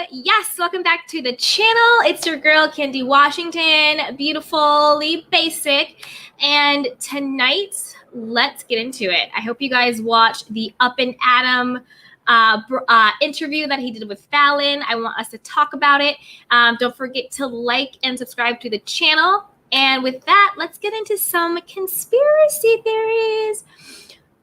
Yes, welcome back to the channel. It's your girl, Candy Washington, beautifully basic. And tonight, let's get into it. I hope you guys watched the Up and Adam interview that he did with Fallon. I want us to talk about it. Don't forget to like and subscribe to the channel. And with that, let's get into some conspiracy theories.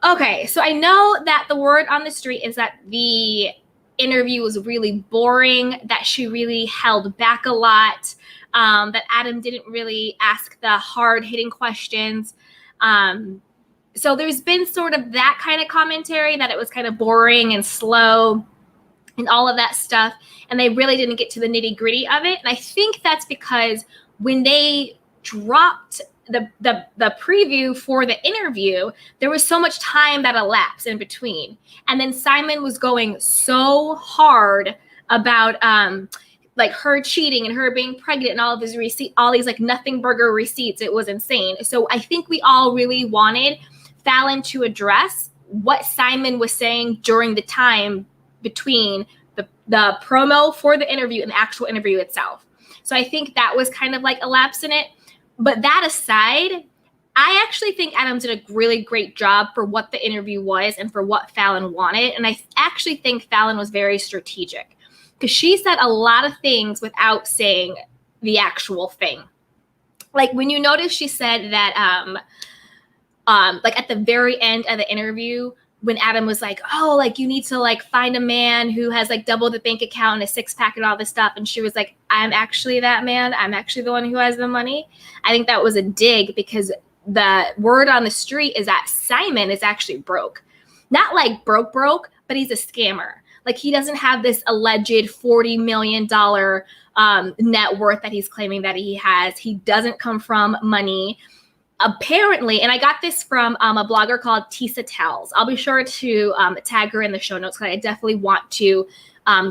Okay, so I know that the word on the street is that the interview was really boring, that she really held back a lot, that Adam didn't really ask the hard-hitting questions. So there's been sort of that kind of commentary that it was kind of boring and slow and all of that stuff, and they really didn't get to the nitty-gritty of it. And I think that's because when they dropped the preview for the interview, there was so much time that elapsed in between. And then Simon was going so hard about like her cheating and her being pregnant and all of his receipts, all these like nothing burger receipts. It was insane. So I think we all really wanted Fallon to address what Simon was saying during the time between the promo for the interview and the actual interview itself. So I think that was kind of like a lapse in it. But that aside, I actually think Adam did a really great job for what the interview was and for what Fallon wanted. And I actually think Fallon was very strategic because she said a lot of things without saying the actual thing. Like when you notice she said that like at the very end of the interview, when Adam was like, oh, like you need to like find a man who has like double the bank account and a six-pack and all this stuff. And she was like, I'm actually that man. I'm actually the one who has the money. I think that was a dig because the word on the street is that Simon is actually broke. Not like broke, but he's a scammer. Like he doesn't have this alleged $40 million net worth that he's claiming that he has. He doesn't come from money. Apparently, and I got this from a blogger called Tisa Tells. I'll be sure to tag her in the show notes because I definitely want to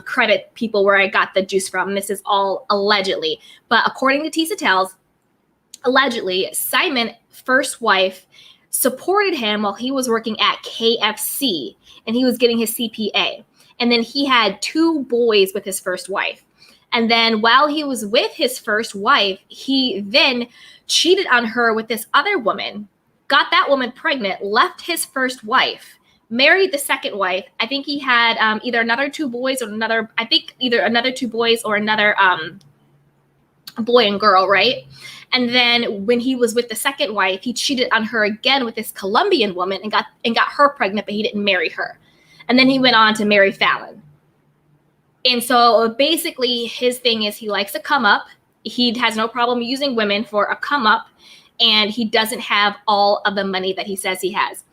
credit people where I got the juice from. This is all allegedly. But according to Tisa Tells, allegedly, Simon's first wife supported him while he was working at KFC and he was getting his CPA. And then he had 2 boys with his first wife. And then while he was with his first wife, he then cheated on her with this other woman, got that woman pregnant, left his first wife, married the second wife. I think he had either another 2 boys or another boy and girl, right? And then when he was with the second wife, he cheated on her again with this Colombian woman and got her pregnant, but he didn't marry her. And then he went on to marry Fallon. And so basically his thing is he likes a come up. He has no problem using women for a come up, and he doesn't have all of the money that he says he has.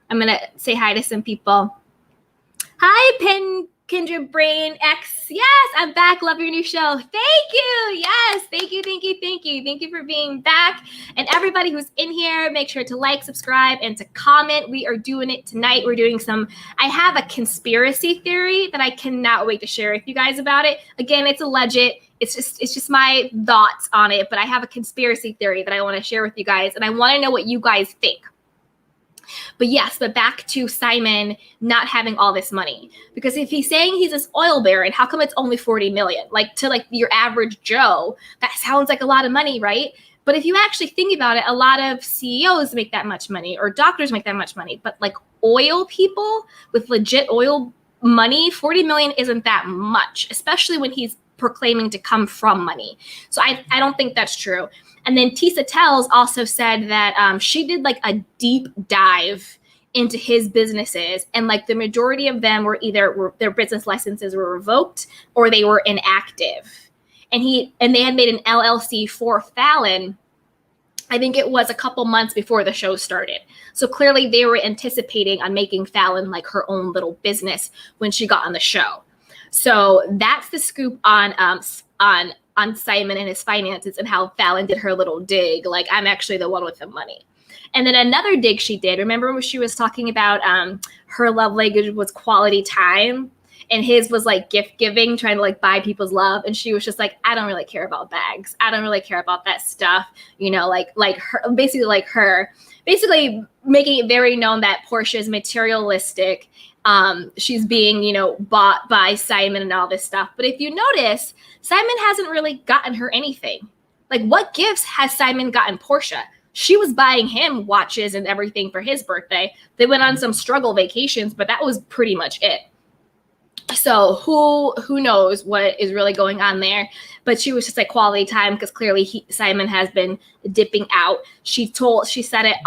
I'm going to say hi to some people. Hi, Kindred Brain X. Yes, I'm back. Love your new show. Thank you. Yes, thank you. Thank you for being back. And everybody who's in here, make sure to like, subscribe, and to comment. We are doing it tonight. We're doing I have a conspiracy theory that I cannot wait to share with you guys about it. Again, it's alleged. It's just my thoughts on it, but I have a conspiracy theory that I want to share with you guys, and I want to know what you guys think. But back to Simon not having all this money. Because if he's saying he's this oil baron, how come it's only 40 million? Like to like your average Joe, that sounds like a lot of money, right? But if you actually think about it, a lot of CEOs make that much money or doctors make that much money. But like oil people with legit oil money, 40 million isn't that much, especially when he's proclaiming to come from money. So I don't think that's true. And then Tisa Tells also said that she did like a deep dive into his businesses, and like the majority of them were either their business licenses were revoked or they were inactive. And they had made an LLC for Fallon. I think it was a couple months before the show started. So clearly they were anticipating on making Fallon like her own little business when she got on the show. So that's the scoop on Simon and his finances and how Fallon did her little dig. Like, I'm actually the one with the money. And then another dig she did, remember when she was talking about her love language was quality time and his was like gift giving, trying to like buy people's love. And she was just like, I don't really care about bags. I don't really care about that stuff. You know, like her, basically making it very known that Porsha is materialistic she's being, you know, bought by Simon and all this stuff. But if you notice, Simon hasn't really gotten her anything. Like, what gifts has Simon gotten Porsha? She was buying him watches and everything for his birthday. They went on some struggle vacations, but that was pretty much it. So who knows what is really going on there? But she was just like quality time, because clearly Simon has been dipping out. She said it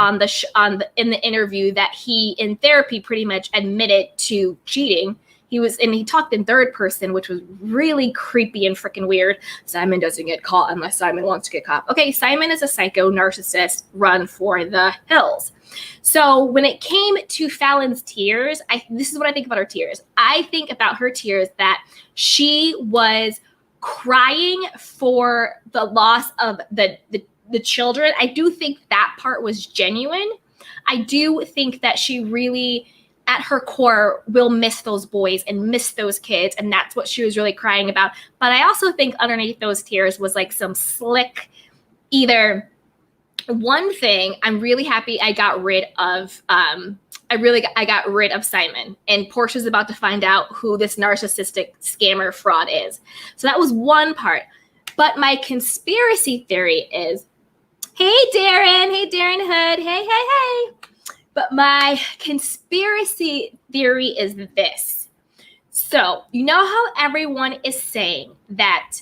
in the interview that he in therapy pretty much admitted to cheating. He talked in third person, which was really creepy and freaking weird. Simon doesn't get caught unless Simon wants to get caught. Okay, Simon is a psycho narcissist run for the hills. So when it came to Fallon's tears, this is what I think about her tears. I think about her tears that she was crying for the loss of the children. I do think that part was genuine. I do think that she really, at her core, will miss those boys and miss those kids. And that's what she was really crying about. But I also think underneath those tears was like some slick, either one thing, I'm really happy I got rid of, I got rid of Simon, and Porsha's about to find out who this narcissistic scammer fraud is. So that was one part. But my conspiracy theory is, hey Darren Hood, hey. But my conspiracy theory is this. So, you know how everyone is saying that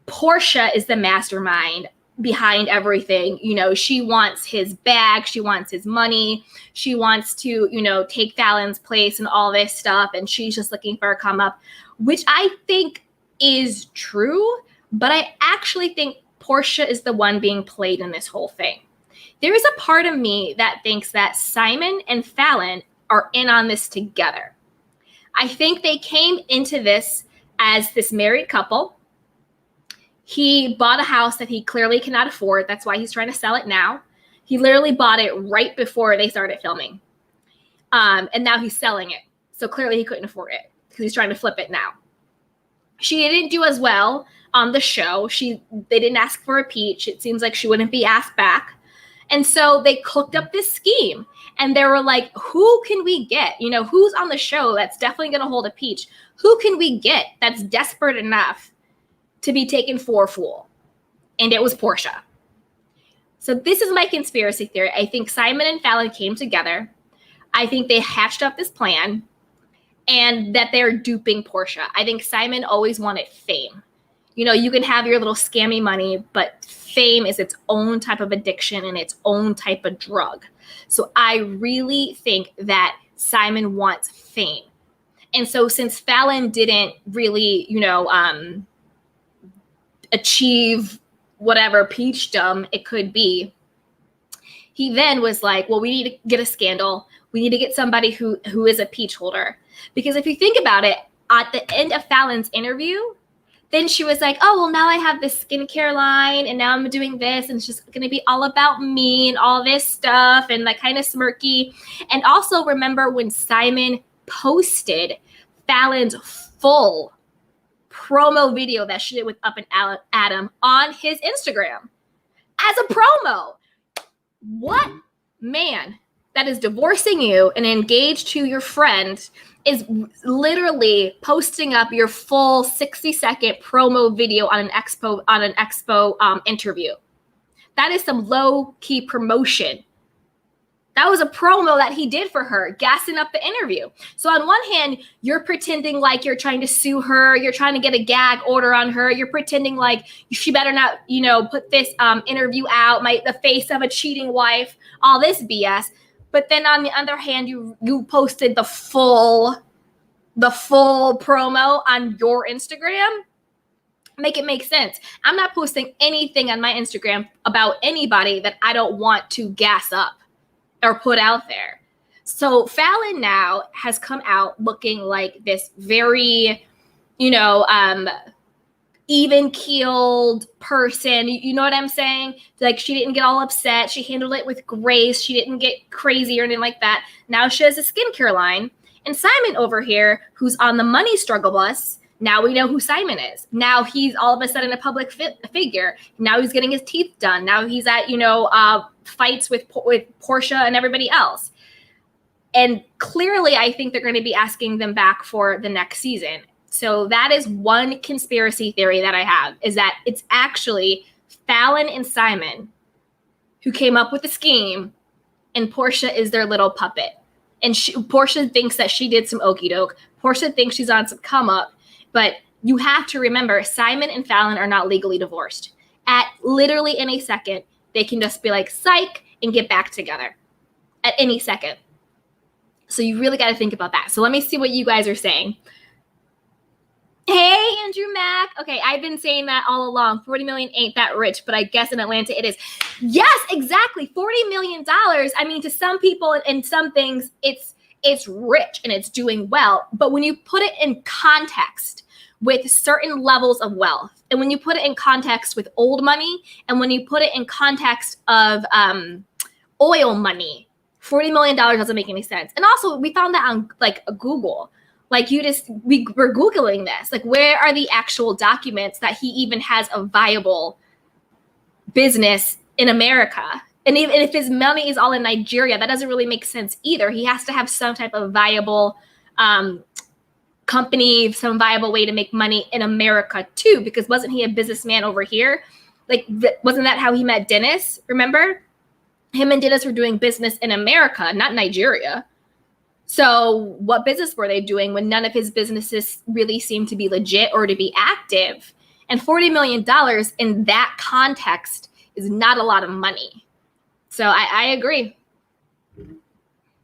Porsha is the mastermind behind everything? You know, she wants his bag, she wants his money, she wants to, you know, take Fallon's place and all this stuff, and she's just looking for a come up, which I think is true, but I actually think Porsha is the one being played in this whole thing. There is a part of me that thinks that Simon and Fallon are in on this together. I think they came into this as this married couple. He bought a house that he clearly cannot afford. That's why he's trying to sell it now. He literally bought it right before they started filming. And now he's selling it. So clearly he couldn't afford it because he's trying to flip it now. She didn't do as well on the show. They didn't ask for a peach. It seems like she wouldn't be asked back. And so they cooked up this scheme, and they were like, who can we get? You know, who's on the show that's definitely going to hold a peach? Who can we get that's desperate enough to be taken for a fool? And it was Porsha. So this is my conspiracy theory. I think Simon and Fallon came together. I think they hatched up this plan, and that they're duping Porsha. I think Simon always wanted fame. You know, you can have your little scammy money, but fame is its own type of addiction and its own type of drug. So I really think that Simon wants fame. And so since Fallon didn't really, you know, achieve whatever peachdom it could be, he then was like, well, we need to get a scandal. We need to get somebody who is a peach holder. Because if you think about it, at the end of Fallon's interview, then she was like, oh, well, now I have this skincare line, and now I'm doing this, and it's just going to be all about me and all this stuff, and like kind of smirky. And also remember when Simon posted Fallon's full promo video that she did with Up and Adam on his Instagram as a promo. What man that is divorcing you and engaged to your friend is literally posting up your full 60-second promo video on an expo interview? That is some low-key promotion. That was a promo that he did for her, gassing up the interview. So on one hand, you're pretending like you're trying to sue her. You're trying to get a gag order on her. You're pretending like she better not, you know, put this interview out, the face of a cheating wife, all this BS. But then on the other hand, you posted the full promo on your Instagram. Make it make sense. I'm not posting anything on my Instagram about anybody that I don't want to gas up or put out there. So Fallon now has come out looking like this very, you know, even-keeled person. You know what I'm saying? Like, she didn't get all upset. She handled it with grace. She didn't get crazy or anything like that. Now she has a skincare line. And Simon over here, who's on the money struggle bus, now we know who Simon is. Now he's all of a sudden a public figure. Now he's getting his teeth done. Now he's at, you know, fights with Porsha and everybody else. And clearly, I think they're going to be asking them back for the next season. So that is one conspiracy theory that I have, is that it's actually Fallon and Simon who came up with the scheme, and Porsha is their little puppet. And Porsha thinks that she did some okie doke. Porsha thinks she's on some come up. But you have to remember, Simon and Fallon are not legally divorced. At literally any second, they can just be like, psych, and get back together. At any second. So you really got to think about that. So let me see what you guys are saying. Hey, Andrew Mack. Okay, I've been saying that all along. 40 million ain't that rich, but I guess in Atlanta it is. Yes, exactly. $40 million. I mean, to some people and some things, it's rich and it's doing well. But when you put it in context with certain levels of wealth, and when you put it in context with old money, and when you put it in context of oil money, $40 million doesn't make any sense. And also, we found that on like Google. Like we were Googling this, like where are the actual documents that he even has a viable business in America? And even if his money is all in Nigeria, that doesn't really make sense either. He has to have some type of viable company, some viable way to make money in America too, because wasn't he a businessman over here? Like, wasn't that how he met Dennis? Remember? Him and Dennis were doing business in America, not Nigeria. So what business were they doing when none of his businesses really seemed to be legit or to be active? And $40 million in that context is not a lot of money. So I agree.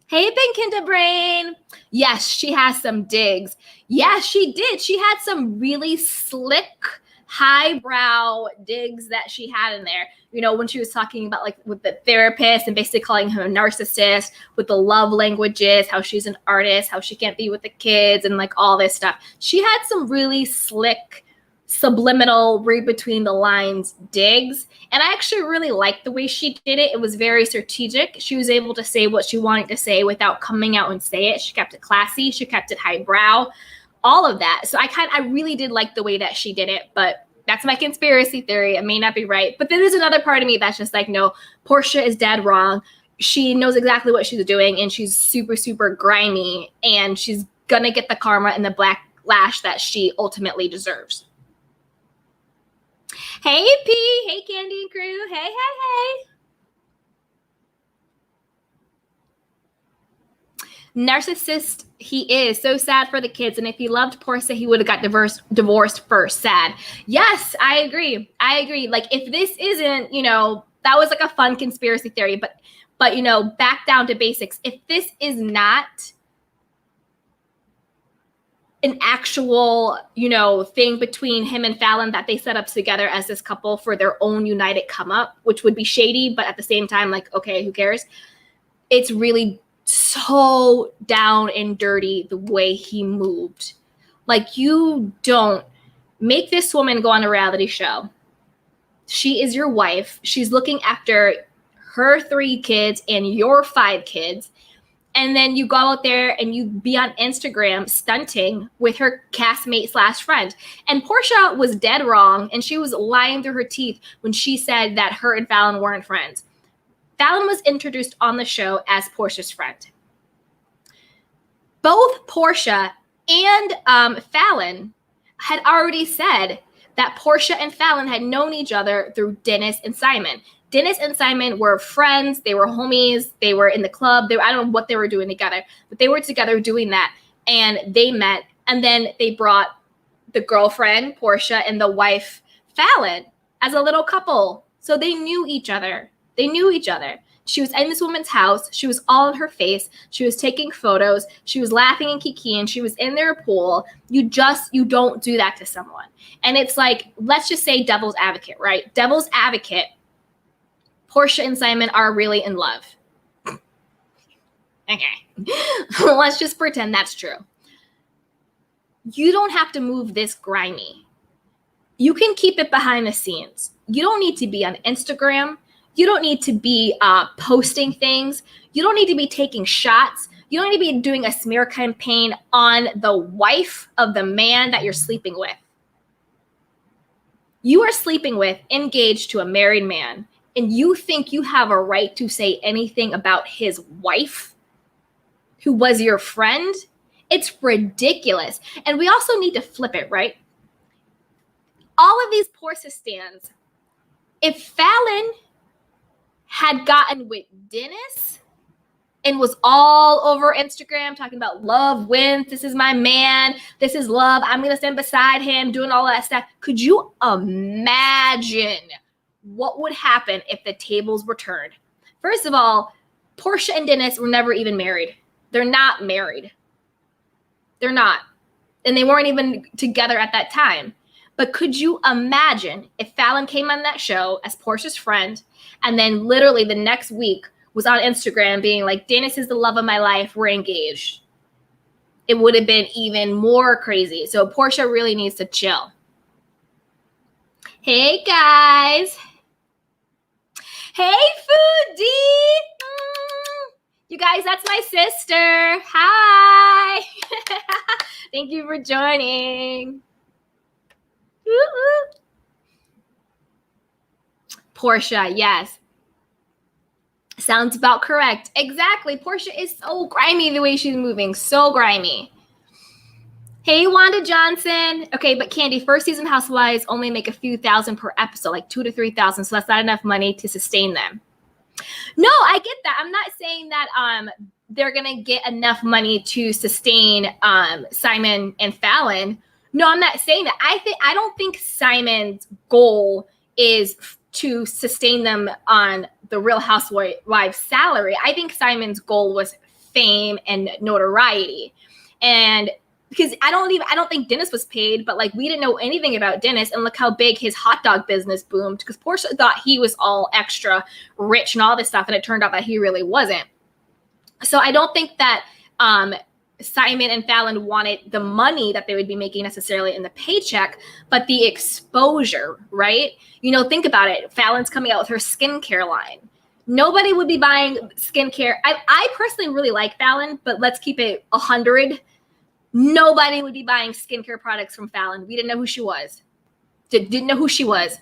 Hey, Kinda Brain. Yes, she has some digs. Yes, she did. She had some really slick, highbrow digs that she had in there. You know, when she was talking about like with the therapist and basically calling him a narcissist, with the love languages, how she's an artist, how she can't be with the kids, and like all this stuff. She had some really slick, subliminal, read between the lines digs. And I actually really liked the way she did it. It was very strategic. She was able to say what she wanted to say without coming out and say it. She kept it classy. She kept it highbrow. All of that. So I really did like the way that she did it, but that's my conspiracy theory. It may not be right, but then there's another part of me that's just like, no, Porsha is dead wrong. She knows exactly what she's doing, and she's super, super grimy, and she's gonna get the karma and the backlash that she ultimately deserves. Hey, P. Hey, Candy and crew. Hey, hey, hey. Narcissist he is. So sad for the kids. And if he loved Porsha, he would have got divorced first. Sad. Yes, I agree. Like, if this isn't, you know, that was like a fun conspiracy theory, but you know, back down to basics. If this is not an actual, you know, thing between him and Fallon that they set up together as this couple for their own united come up, which would be shady, but at the same time, like, okay, who cares? It's really so down and dirty the way he moved. Like, you don't make this woman go on a reality show. She is your wife. She's looking after her 3 kids and your 5 kids. And then you go out there and you be on Instagram stunting with her castmate / friend. And Porsha was dead wrong, and she was lying through her teeth when she said that her and Fallon weren't friends. Fallon was introduced on the show as Porsha's friend. Both Porsha and Fallon had already said that Porsha and Fallon had known each other through Dennis and Simon. Dennis and Simon were friends. They were homies. They were in the club. I don't know what they were doing together, but they were together doing that. And they met. And then they brought the girlfriend, Porsha, and the wife, Fallon, as a little couple. So they knew each other. She was in this woman's house. She was all in her face. She was taking photos. She was laughing and kikiing. She was in their pool. You don't do that to someone. And it's like, let's just say devil's advocate, right? Devil's advocate. Porsha and Simon are really in love. Okay. Let's just pretend that's true. You don't have to move this grimy. You can keep it behind the scenes. You don't need to be on Instagram. You don't need to be posting things. You don't need to be taking shots. You don't need to be doing a smear campaign on the wife of the man that you're sleeping with. You are sleeping with, engaged to a married man, and you think you have a right to say anything about his wife? who was your friend, it's ridiculous. And we also need to flip it, right? All of these Porsha stands, if Fallon had gotten with Dennis and was all over Instagram talking about love wins, this is my man, this is love, I'm going to stand beside him, doing all that stuff, could you imagine what would happen if the tables were turned? First of all, Porsha and Dennis were never even married. They're not married. They're not. And they weren't even together at that time. But could you imagine if Fallon came on that show as Porsha's friend and then literally the next week was on Instagram being like, Dennis is the love of my life, we're engaged? It would have been even more crazy. So Porsha really needs to chill. Hey, guys. Hey, Foodie. You guys, that's my sister. Hi. Thank you for joining. Woo-hoo. Porsha, yes. Sounds about correct. Exactly. Porsha is so grimy the way she's moving. So grimy. Hey, Wanda Johnson. Okay, but Candy, first season Housewives only make a few thousand per episode, like 2,000 to 3,000. So that's not enough money to sustain them. No, I get that. I'm not saying that they're gonna get enough money to sustain Simon and Fallon. No, I'm not saying that. I don't think Simon's goal is to sustain them on the Real Housewives salary. I think Simon's goal was fame and notoriety. And because I don't think Dennis was paid, but like we didn't know anything about Dennis, and look how big his hot dog business boomed because Porsha thought he was all extra rich and all this stuff, and it turned out that he really wasn't. So I don't think that Simon and Fallon wanted the money that they would be making necessarily in the paycheck, but the exposure, right? You know, think about it. Fallon's coming out with her skincare line. Nobody would be buying skincare. I personally really like Fallon, but let's keep it 100. Nobody would be buying skincare products from Fallon. We didn't know who she was. Didn't know who she was.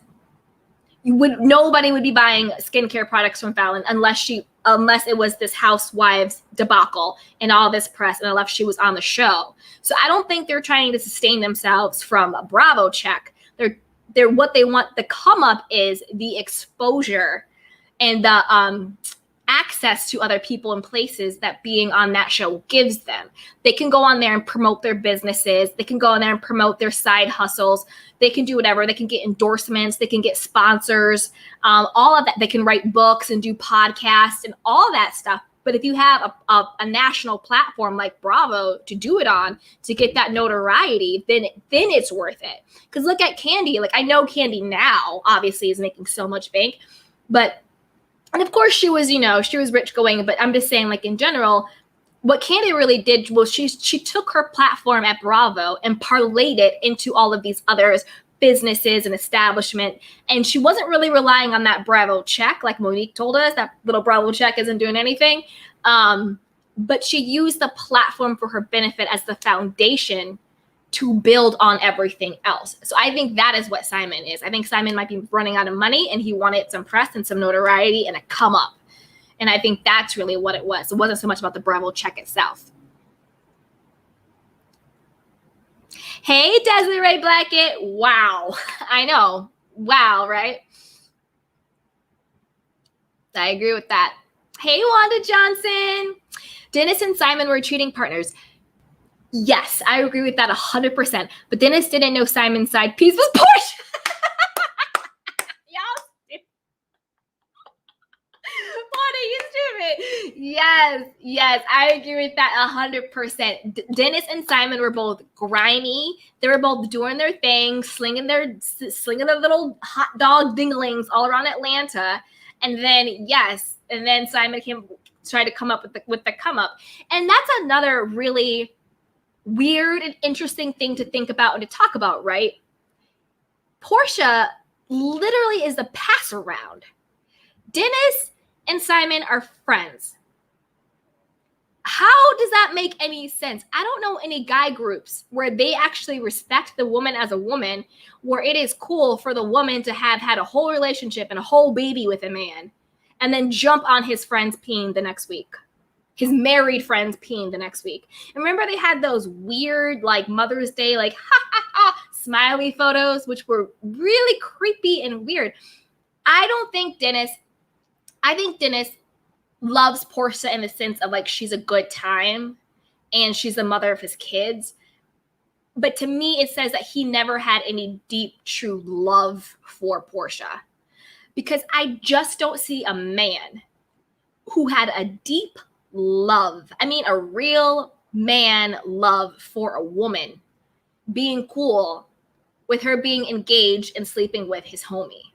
Nobody would be buying skincare products from Fallon unless it was this Housewives debacle and all this press, and unless she was on the show. So I don't think they're trying to sustain themselves from a Bravo check. They're what they want. The come up is the exposure and the access to other people and places that being on that show gives them. They can go on there and promote their businesses. They can go on there and promote their side hustles. They can do whatever. They can get endorsements. They can get sponsors, all of that. They can write books and do podcasts and all that stuff. But if you have a national platform like Bravo to do it on, to get that notoriety, then it's worth it. Because look at Candy. Like, I know Candy now obviously is making so much bank, but and of course she was rich going, but I'm just saying, like, in general, what Candy really did was she took her platform at Bravo and parlayed it into all of these other businesses and establishment. And she wasn't really relying on that Bravo check, like Monique told us, that little Bravo check isn't doing anything. But she used the platform for her benefit as the foundation to build on everything else. So I think that is what Simon is. I think Simon might be running out of money and he wanted some press and some notoriety and a come up. And I think that's really what it was. It wasn't so much about the Bravo check itself. Hey, Desiree Blackett. Wow. I know. Wow, right? I agree with that. Hey, Wanda Johnson. Dennis and Simon were cheating partners. Yes, I agree with that 100%. But Dennis didn't know Simon's side piece was Porsha. Y'all, what are you stupid? Yes, I agree with that 100%. Dennis and Simon were both grimy. They were both doing their thing, slinging their little hot dog dinglings all around Atlanta. And then Simon tried to come up with the come up. And that's another really weird and interesting thing to think about and to talk about, right? Porsha literally is the pass around. Dennis and Simon are friends. How does that make any sense? I don't know any guy groups where they actually respect the woman as a woman, where it is cool for the woman to have had a whole relationship and a whole baby with a man and then jump on his friend's peen the next week. his married friends peeing the next week. And remember they had those weird like Mother's Day like ha ha ha smiley photos, which were really creepy and weird. I think Dennis loves Porsha in the sense of like she's a good time and she's the mother of his kids. But to me, it says that he never had any deep, true love for Porsha. Because I just don't see a man who had a deep love, I mean a real man love for a woman, being cool with her being engaged and sleeping with his homie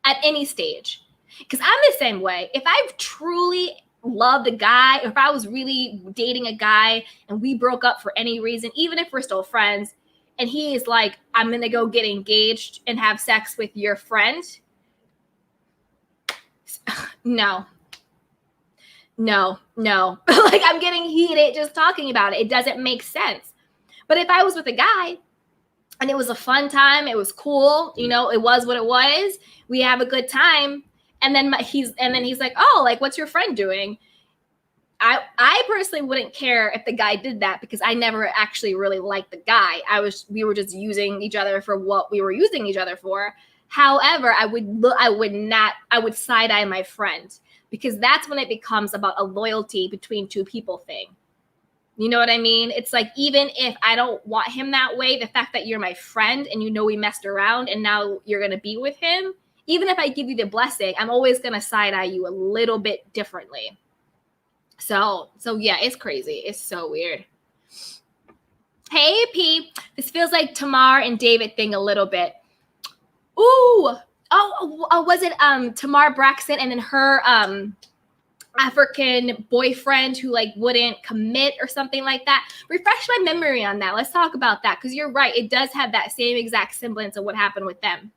at any stage. Because I'm the same way. If I've truly loved a guy, if I was really dating a guy and we broke up for any reason, even if we're still friends, and he is like, I'm going to go get engaged and have sex with your friend. No. Like I'm getting heated just talking about it. It doesn't make sense. But if I was with a guy and it was a fun time, it was cool, you know, it was what it was, we have a good time. And then he's like, oh, like, what's your friend doing? I personally wouldn't care if the guy did that because I never actually really liked the guy. We were just using each other for what we were using each other for. However, I would side eye my friend because that's when it becomes about a loyalty between two people thing. You know what I mean? It's like, even if I don't want him that way, the fact that you're my friend and you know we messed around and now you're going to be with him, even if I give you the blessing, I'm always going to side eye you a little bit differently. So yeah, it's crazy. It's so weird. Hey, P. This feels like Tamar and David thing a little bit. Ooh. Oh, was it Tamar Braxton and then her African boyfriend who like wouldn't commit or something like that? Refresh my memory on that. Let's talk about that because you're right. It does have that same exact semblance of what happened with them.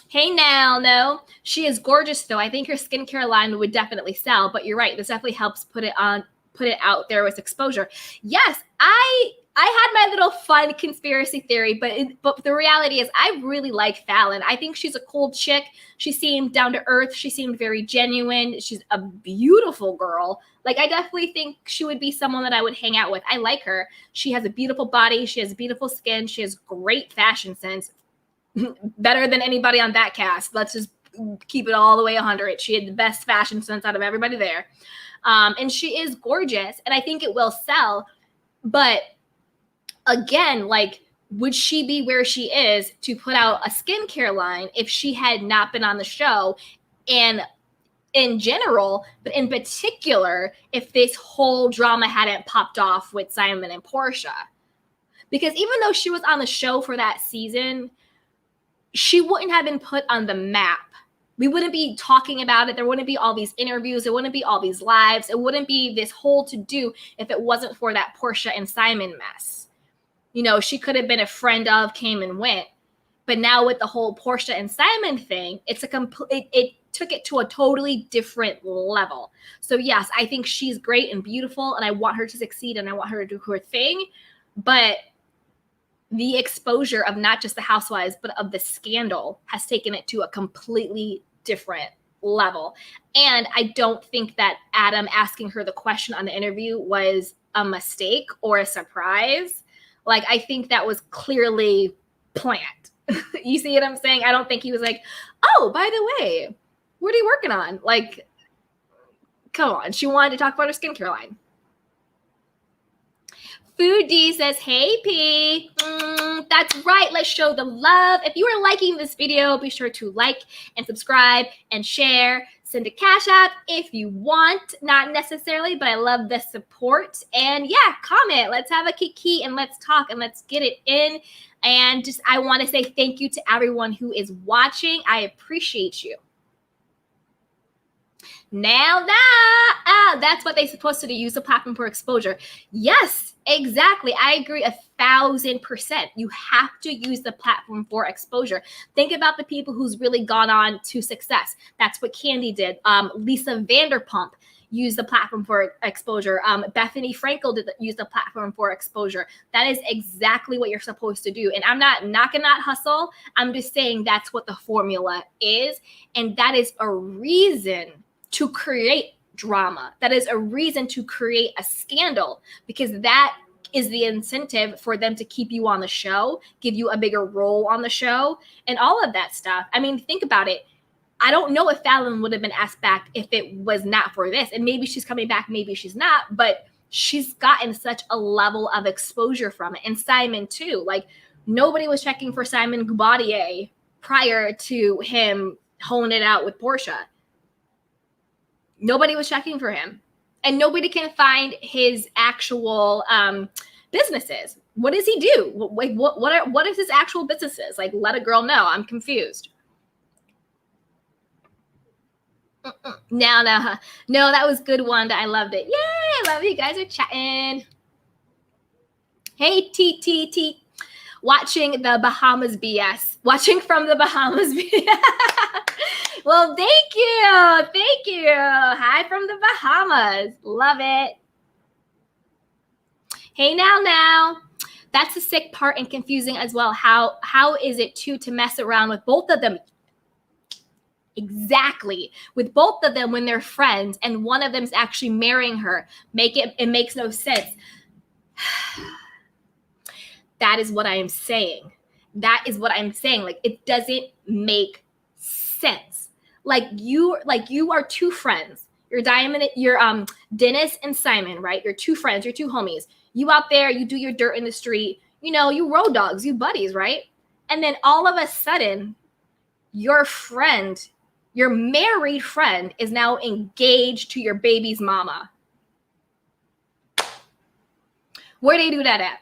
Hey now, no. She is gorgeous though. I think her skincare line would definitely sell, but you're right. This definitely helps put it out there with exposure. Yes, I had my little fun conspiracy theory, but the reality is I really like Fallon. I think she's a cool chick. She seemed down to earth. She seemed very genuine. She's a beautiful girl. Like, I definitely think she would be someone that I would hang out with. I like her. She has a beautiful body. She has beautiful skin. She has great fashion sense. Better than anybody on that cast. Let's just keep it all the way 100. She had the best fashion sense out of everybody there. And she is gorgeous. And I think it will sell. But again, like, would she be where she is to put out a skincare line if she had not been on the show? And in general, but in particular, if this whole drama hadn't popped off with Simon and Porsha. Because even though she was on the show for that season, she wouldn't have been put on the map. We wouldn't be talking about it. There wouldn't be all these interviews. There wouldn't be all these lives. It wouldn't be this whole to-do if it wasn't for that Porsha and Simon mess. You know, she could have been a friend of, came and went. But now with the whole Porsha and Simon thing, it took it to a totally different level. So yes, I think she's great and beautiful, and I want her to succeed, and I want her to do her thing. But the exposure of not just the housewives, but of the scandal has taken it to a completely different level. And I don't think that Adam asking her the question on the interview was a mistake or a surprise. Like, I think that was clearly planned. You see what I'm saying? I don't think he was like, oh, by the way, what are you working on? Like, come on. She wanted to talk about her skincare line. Food D says, hey, P. That's right. Let's show the love. If you are liking this video, be sure to like and subscribe and share. Send a cash app if you want. Not necessarily, but I love the support. And yeah, comment. Let's have a kiki and let's talk and let's get it in. And just, I want to say thank you to everyone who is watching. I appreciate you. Now that's what they're supposed to do, use the platform for exposure. Yes, exactly. I agree 1,000%. You have to use the platform for exposure. Think about the people who's really gone on to success. That's what Candy did. Lisa Vanderpump used the platform for exposure. Bethany Frankel did use the platform for exposure. That is exactly what you're supposed to do. And I'm not knocking that hustle. I'm just saying that's what the formula is. And that is a reason to create drama. That is a reason to create a scandal, because that is the incentive for them to keep you on the show, give you a bigger role on the show, and all of that stuff. I mean, think about it. I don't know if Fallon would have been asked back if it was not for this. And maybe she's coming back, maybe she's not, but she's gotten such a level of exposure from it. And Simon too. Like, nobody was checking for Simon Guobadia prior to him holding it out with Porsha. Nobody was checking for him. And nobody can find his actual businesses. What does he do? Like, what is his actual businesses? Like, let a girl know. I'm confused. No, that was good, Wanda. I loved it. Yay, I love you guys are chatting. Hey, TTT. Watching the Bahamas BS. Watching from the Bahamas BS. Well, thank you. Thank you. Hi from the Bahamas. Love it. Hey, now. That's the sick part and confusing as well. How is it to mess around with both of them? Exactly. With both of them when they're friends and one of them is actually marrying her. It makes no sense. That is what I am saying. That is what I'm saying. Like, it doesn't make sense. Like you are two friends. You're Dennis and Simon, right? You're two friends, you're two homies. You out there, you do your dirt in the street, you road dogs, you buddies, right? And then all of a sudden, your friend, your married friend, is now engaged to your baby's mama. Where they do that at?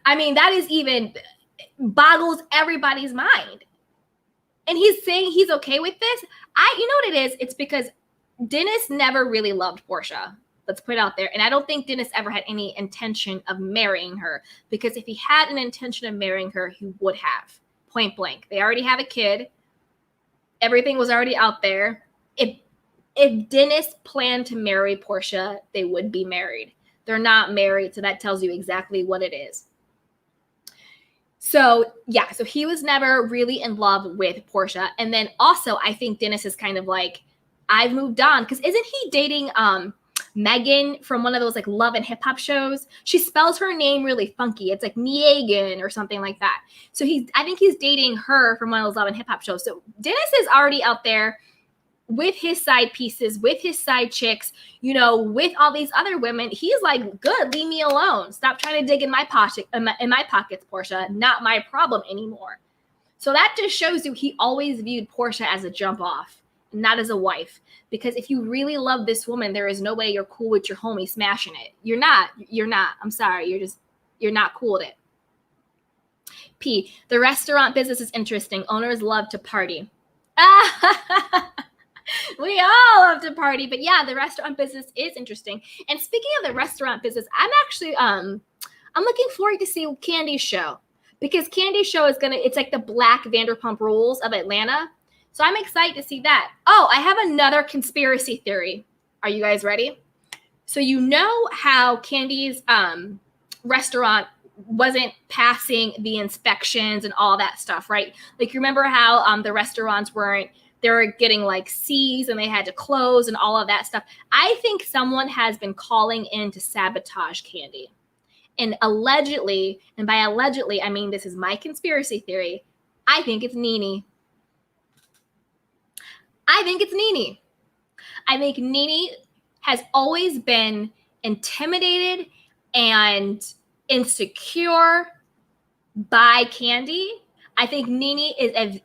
I mean, that is even boggles everybody's mind. And he's saying he's okay with this. You know what it is? It's because Dennis never really loved Porsha. Let's put it out there. And I don't think Dennis ever had any intention of marrying her, because if he had an intention of marrying her, he would have. Point blank. They already have a kid. Everything was already out there. If Dennis planned to marry Porsha, they would be married. They're not married, so that tells you exactly what it is. So yeah, so he was never really in love with Porsha. And then also, I think Dennis is kind of like, I've moved on, because isn't he dating Megan from one of those like love and hip hop shows? She spells her name really funky. It's like Megan or something like that. So I think he's dating her from one of those love and hip hop shows. So Dennis is already out there with his side pieces, with his side chicks, with all these other women. He's like, good, leave me alone. Stop trying to dig in my pockets, Porsha. Not my problem anymore. So that just shows you he always viewed Porsha as a jump off, not as a wife. Because if you really love this woman, there is no way you're cool with your homie smashing it. You're not. I'm sorry. You're not cool with it. P, the restaurant business is interesting. Owners love to party. We all love to party, but yeah, the restaurant business is interesting. And speaking of the restaurant business, I'm actually, I'm looking forward to see Candiace's show, because Candiace's show is it's like the Black Vanderpump Rules of Atlanta. So I'm excited to see that. Oh, I have another conspiracy theory. Are you guys ready? So how Candiace's restaurant wasn't passing the inspections and all that stuff, right? Like, you remember how the restaurants they were getting like C's and they had to close and all of that stuff. I think someone has been calling in to sabotage Candy. And allegedly, and by allegedly, I mean, this is my conspiracy theory, I think it's Nene. I think Nene has always been intimidated and insecure by Candy. I think Nene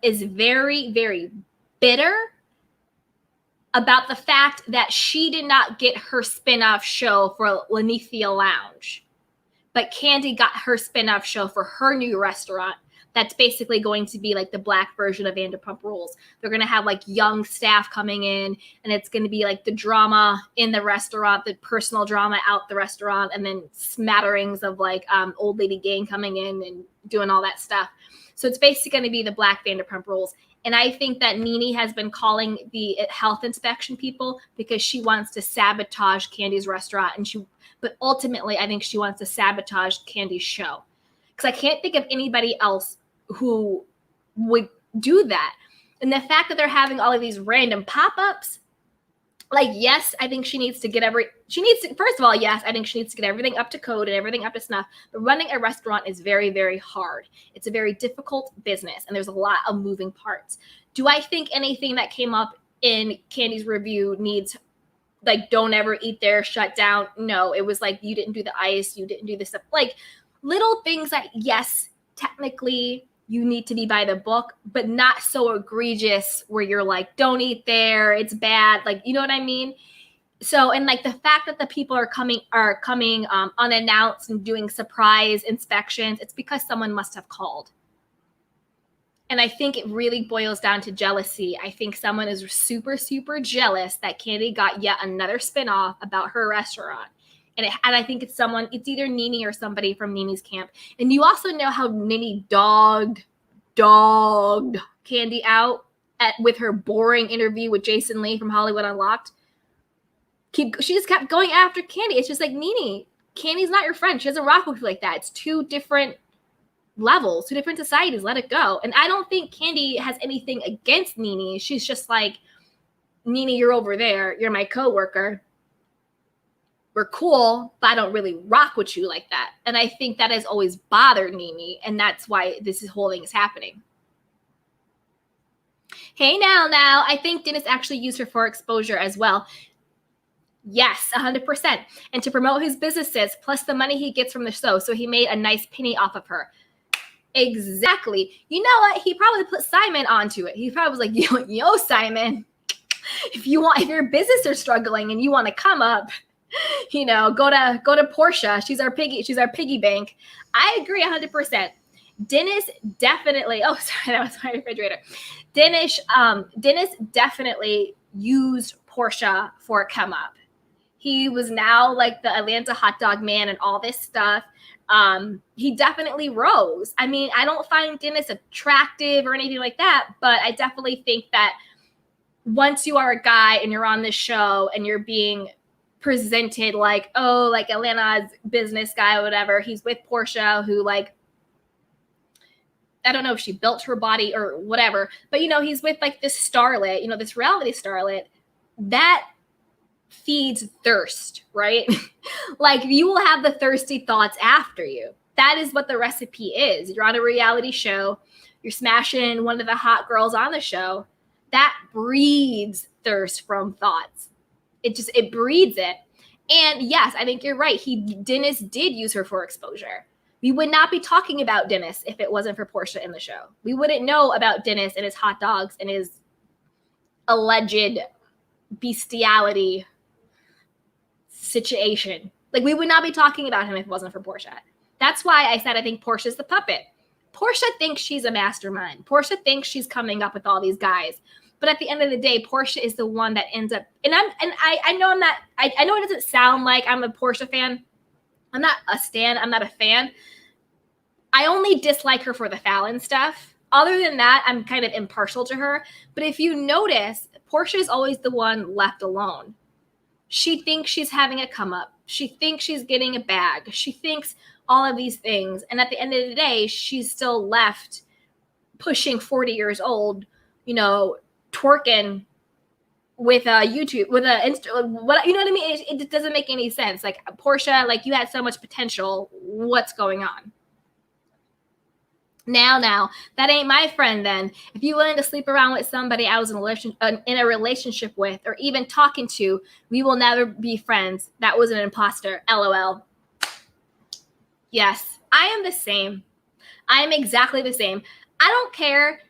is very, very bitter about the fact that she did not get her spinoff show for Lanithia Lounge, but Candy got her spinoff show for her new restaurant. That's basically going to be like the Black version of Vanderpump Rules. They're going to have like young staff coming in, and it's going to be like the drama in the restaurant, the personal drama out the restaurant, and then smatterings of like old lady gang coming in and doing all that stuff. So it's basically going to be the Black Vanderpump Rules. And I think that Nene has been calling the health inspection people because she wants to sabotage Candy's restaurant. But ultimately, I think she wants to sabotage Candy's show. Because I can't think of anybody else who would do that. And the fact that they're having all of these random pop-ups, Like, yes, I think she needs to first of all, yes, I think she needs to get everything up to code and everything up to snuff. But running a restaurant is very, very hard. It's a very difficult business, and there's a lot of moving parts. Do I think anything that came up in Candy's review needs, like, don't ever eat there, shut down? No, it was like, you didn't do the ice, you didn't do this stuff. Like, little things that, yes, technically you need to be by the book, but not so egregious where you're like, don't eat there, it's bad. Like, you know what I mean? So, and like the fact that the people are coming unannounced and doing surprise inspections, it's because someone must have called. And I think it really boils down to jealousy. I think someone is super, super jealous that Candy got yet another spinoff about her restaurant. And I think it's either Nene or somebody from Nene's camp. And you also know how Nene dogged Candy out with her boring interview with Jason Lee from Hollywood Unlocked. She just kept going after Candy. It's just like, Nene, Candy's not your friend. She doesn't rock with you like that. It's two different levels, two different societies. Let it go. And I don't think Candy has anything against Nene. She's just like, Nene, you're over there. You're my coworker. We're cool, but I don't really rock with you like that. And I think that has always bothered Nene, and that's why this whole thing is happening. Hey, now, I think Dennis actually used her for exposure as well. Yes, 100%. And to promote his businesses, plus the money he gets from the show. So he made a nice penny off of her. Exactly. You know what? He probably put Simon onto it. He probably was like, yo, Simon, if your business are struggling and you want to come up, go to Porsha. She's our piggy bank. I agree 100%. Dennis definitely, oh, sorry, that was my refrigerator. Dennis definitely used Porsha for a come up. He was now like the Atlanta hot dog man and all this stuff. He definitely rose. I mean, I don't find Dennis attractive or anything like that, but I definitely think that once you are a guy and you're on this show and you're being presented like, oh, like Atlanta's business guy or whatever, he's with Porsha, who, like, I don't know if she built her body or whatever, but he's with like this starlet, this reality starlet that feeds thirst, right? Like, you will have the thirsty thoughts after you. That is what the recipe is. You're on a reality show, you're smashing one of the hot girls on the show. That breeds thirst from thoughts. It breeds it. And yes, I think you're right. Dennis did use her for exposure. We would not be talking about Dennis if it wasn't for Porsha in the show. We wouldn't know about Dennis and his hot dogs and his alleged bestiality situation. Like, we would not be talking about him if it wasn't for Porsha. That's why I said I think Portia's the puppet. Porsha thinks she's a mastermind. Porsha thinks she's coming up with all these guys. But at the end of the day, Porsha is the one that ends up, I know it doesn't sound like I'm a Porsha fan. I'm not a stan. I'm not a fan. I only dislike her for the Fallon stuff. Other than that, I'm kind of impartial to her. But if you notice, Porsha is always the one left alone. She thinks she's having a come up. She thinks she's getting a bag. She thinks all of these things. And at the end of the day, she's still left pushing 40 years old, twerking with a YouTube, with a Insta, what, you know what I mean? It doesn't make any sense. Like, Porsha, like, you had so much potential. What's going on? Now, that ain't my friend then. If you're willing to sleep around with somebody I was in a relationship with or even talking to, we will never be friends. That was an imposter. LOL. Yes, I am the same. I am exactly the same. I don't care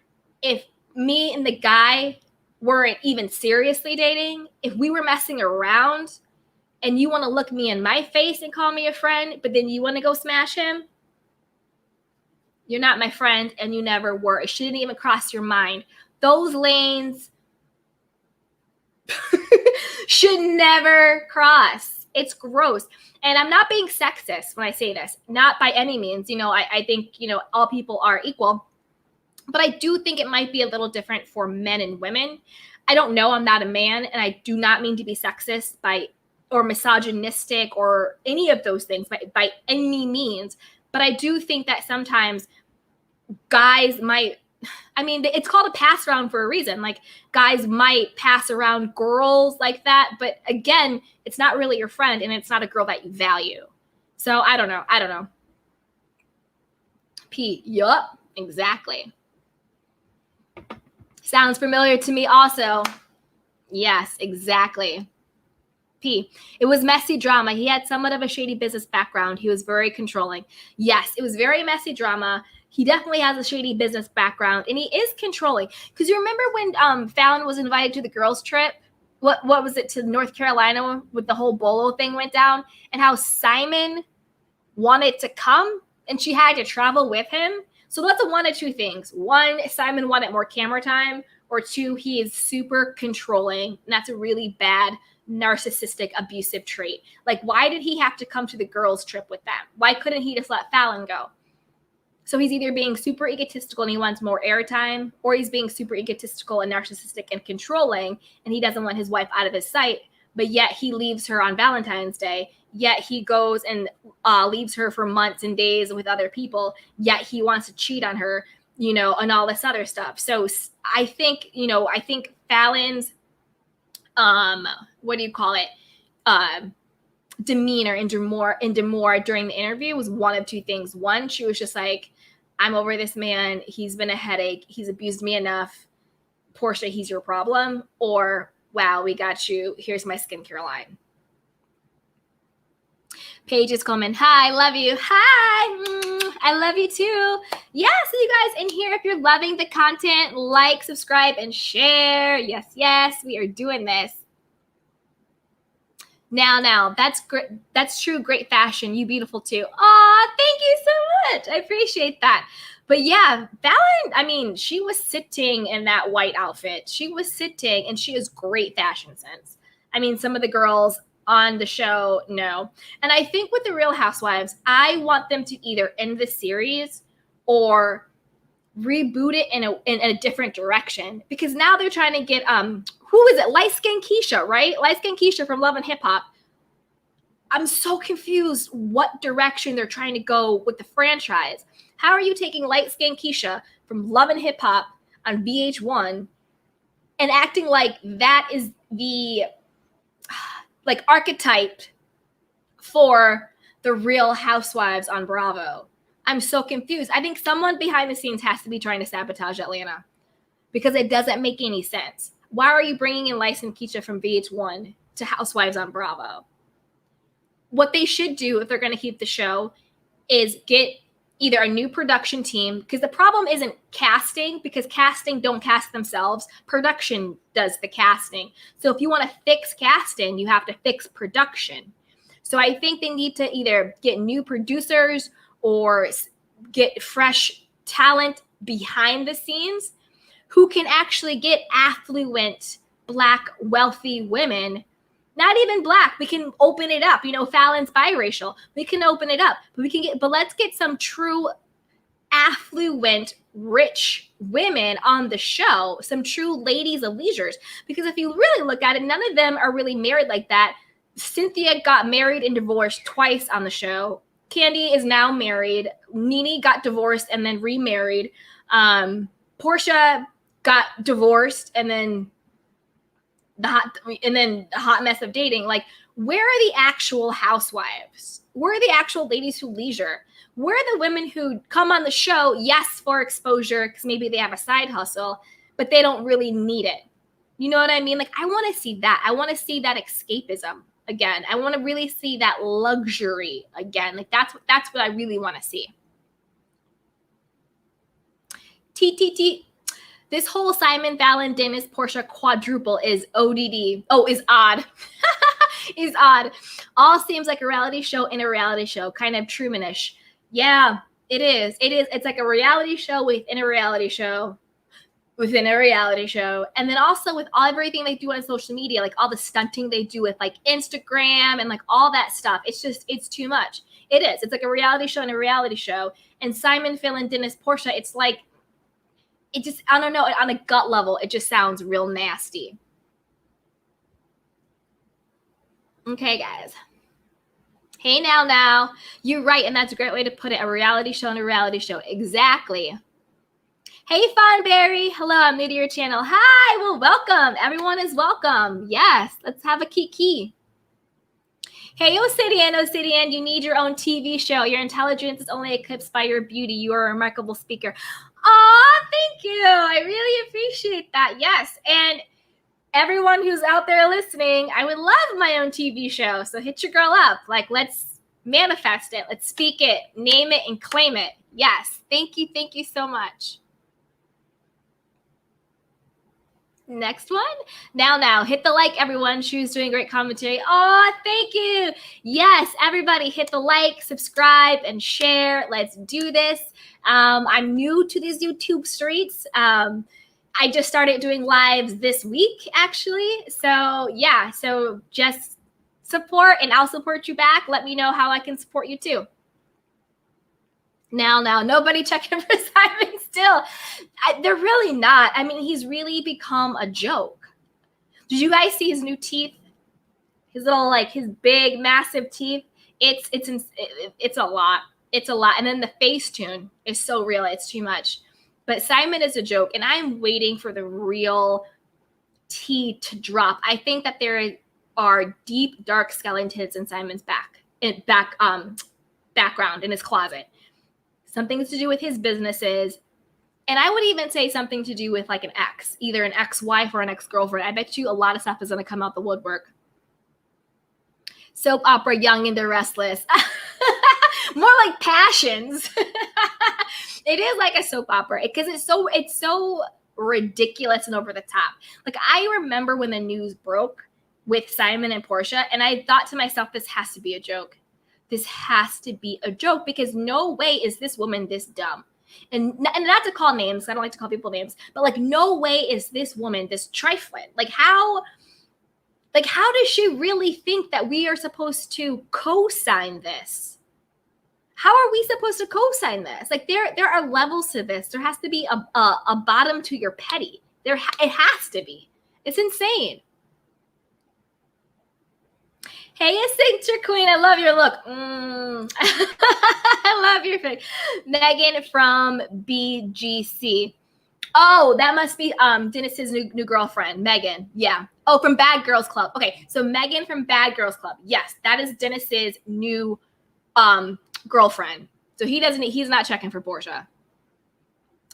if me and the guy weren't even seriously dating. If we were messing around and you want to look me in my face and call me a friend, but then you want to go smash him, you're not my friend, and you never were. It shouldn't even cross your mind. Those lanes should never cross. It's gross. And I'm not being sexist when I say this. Not by any means. I think, all people are equal. But I do think it might be a little different for men and women. I don't know. I'm not a man, and I do not mean to be sexist or misogynistic or any of those things by any means. But I do think that sometimes guys might, I mean, it's called a pass around for a reason. Like, guys might pass around girls like that, but again, it's not really your friend, and it's not a girl that you value. So I don't know. P, yup, exactly. Sounds familiar to me also. Yes, exactly. P, it was messy drama. He had somewhat of a shady business background. He was very controlling. Yes, it was very messy drama. He definitely has a shady business background, and he is controlling. Because you remember when Fallon was invited to the girls' trip? What was it, to North Carolina, with the whole Bolo thing went down, and how Simon wanted to come and she had to travel with him? So that's one of two things. One, Simon wanted more camera time, or two, he is super controlling, and that's a really bad narcissistic abusive trait. Like, why did he have to come to the girls' trip with them? Why couldn't he just let Fallon go? So he's either being super egotistical and he wants more airtime, or he's being super egotistical and narcissistic and controlling, and he doesn't want his wife out of his sight, but yet he leaves her on Valentine's Day, yet he goes and leaves her for months and days with other people, yet he wants to cheat on her, and all this other stuff. So I think Fallon's what do you call it? Demeanor into more during the interview was one of two things. One, she was just like, I'm over this man. He's been a headache. He's abused me enough. Porsha, he's your problem. Or, wow, we got you. Here's my skincare line. Paige is coming. Hi, love you. Hi. I love you too. Yeah, so you guys in here, if you're loving the content, like, subscribe, and share. Yes, we are doing this. Now, that's great. That's true. Great fashion. You beautiful too. Aw, thank you so much. I appreciate that. But yeah, Fallon, I mean, she was sitting in that white outfit. She was sitting, and she has great fashion sense. I mean, some of the girls on the show, no. And I think with the Real Housewives, I want them to either end the series or reboot it in a different direction, because now they're trying to get who is it, light skin Keisha, right? Light skin Keisha from Love and Hip Hop. I'm so confused what direction they're trying to go with the franchise. How are you taking light skin Keisha from Love and Hip Hop on VH1 and acting like that is the archetype for the Real Housewives on Bravo? I'm so confused. I think someone behind the scenes has to be trying to sabotage Atlanta, because it doesn't make any sense. Why are you bringing in Lice and Keisha from VH1 to Housewives on Bravo? What they should do, if they're going to keep the show, is get either a new production team, because the problem isn't casting, because casting don't cast themselves. Production does the casting. So if you want to fix casting, you have to fix production. So I think they need to either get new producers or get fresh talent behind the scenes who can actually get affluent, Black, wealthy women. Not even Black. We can open it up. Fallon's biracial. We can open it up. But let's get some true affluent, rich women on the show. Some true ladies of leisures. Because if you really look at it, none of them are really married like that. Cynthia got married and divorced twice on the show. Candy is now married. Nene got divorced and then remarried. Porsha got divorced and then the hot mess of dating. Like, where are the actual housewives? Where are the actual ladies who leisure? Where are the women who come on the show, yes, for exposure, because maybe they have a side hustle, but they don't really need it? You know what I mean? Like, I want to see that. I want to see that escapism again. I want to really see that luxury again. Like, that's what I really want to see. TTT. This whole Simon, Fallon, Dennis, Porsha quadruple is ODD. Oh, is odd. Is odd. All seems like a reality show in a reality show. Kind of Trumanish. Yeah, it is. It's like a reality show within a reality show. Within a reality show. And then also with everything they do on social media, like all the stunting they do with like Instagram and like all that stuff. It's too much. It is. It's like a reality show and a reality show. And Simon, Fallon, Dennis, Porsha, it's like, it just, I don't know, on a gut level, it just sounds real nasty. Okay, guys. Hey, now. You're right, and that's a great way to put it. A reality show and a reality show. Exactly. Hey, Fawnberry. Hello, I'm new to your channel. Hi, well, welcome. Everyone is welcome. Yes, let's have a kiki. Hey, Obsidian, you need your own TV show. Your intelligence is only eclipsed by your beauty. You are a remarkable speaker. Aw, thank you. I really appreciate that. Yes, and everyone who's out there listening, I would love my own TV show. So hit your girl up. Like, let's manifest it. Let's speak it, name it, and claim it. Yes, thank you. Thank you so much. Next one. Now, hit the like, everyone. She's doing great commentary. Oh, thank you. Yes, everybody hit the like, subscribe, and share. Let's do this. I'm new to these YouTube streets. I just started doing lives this week, actually. So yeah, so just support and I'll support you back. Let me know how I can support you too. Now, nobody checking for Simon still. They're really not. I mean, he's really become a joke. Did you guys see his new teeth? His little, like, his big, massive teeth. It's a lot. It's a lot. And then the face tune is so real. It's too much. But Simon is a joke, and I'm waiting for the real tea to drop. I think that there are deep, dark skeletons in Simon's background in his closet. Something to do with his businesses. And I would even say something to do with like an ex, either an ex-wife or an ex-girlfriend. I bet you a lot of stuff is going to come out the woodwork. Soap opera, Young and the Restless. More like Passions. It is like a soap opera because it's so ridiculous and over the top. Like, I remember when the news broke with Simon and Porsha, and I thought to myself, this has to be a joke. This has to be a joke because no way is this woman this dumb. And not to call names, I don't like to call people names, but like, no way is this woman this trifling. Like, how does she really think that we are supposed to co-sign this? How are we supposed to co-sign this? Like, there are levels to this. There has to be a bottom to your petty. It has to be. It's insane. Hey, Signature Queen, I love your look. I love your face. Megan from BGC. Oh, that must be Dennis's new girlfriend, Megan. Yeah. Oh, from Bad Girls Club. Okay, so Megan from Bad Girls Club. Yes, that is Dennis's new girlfriend. So he's not checking for Porsha.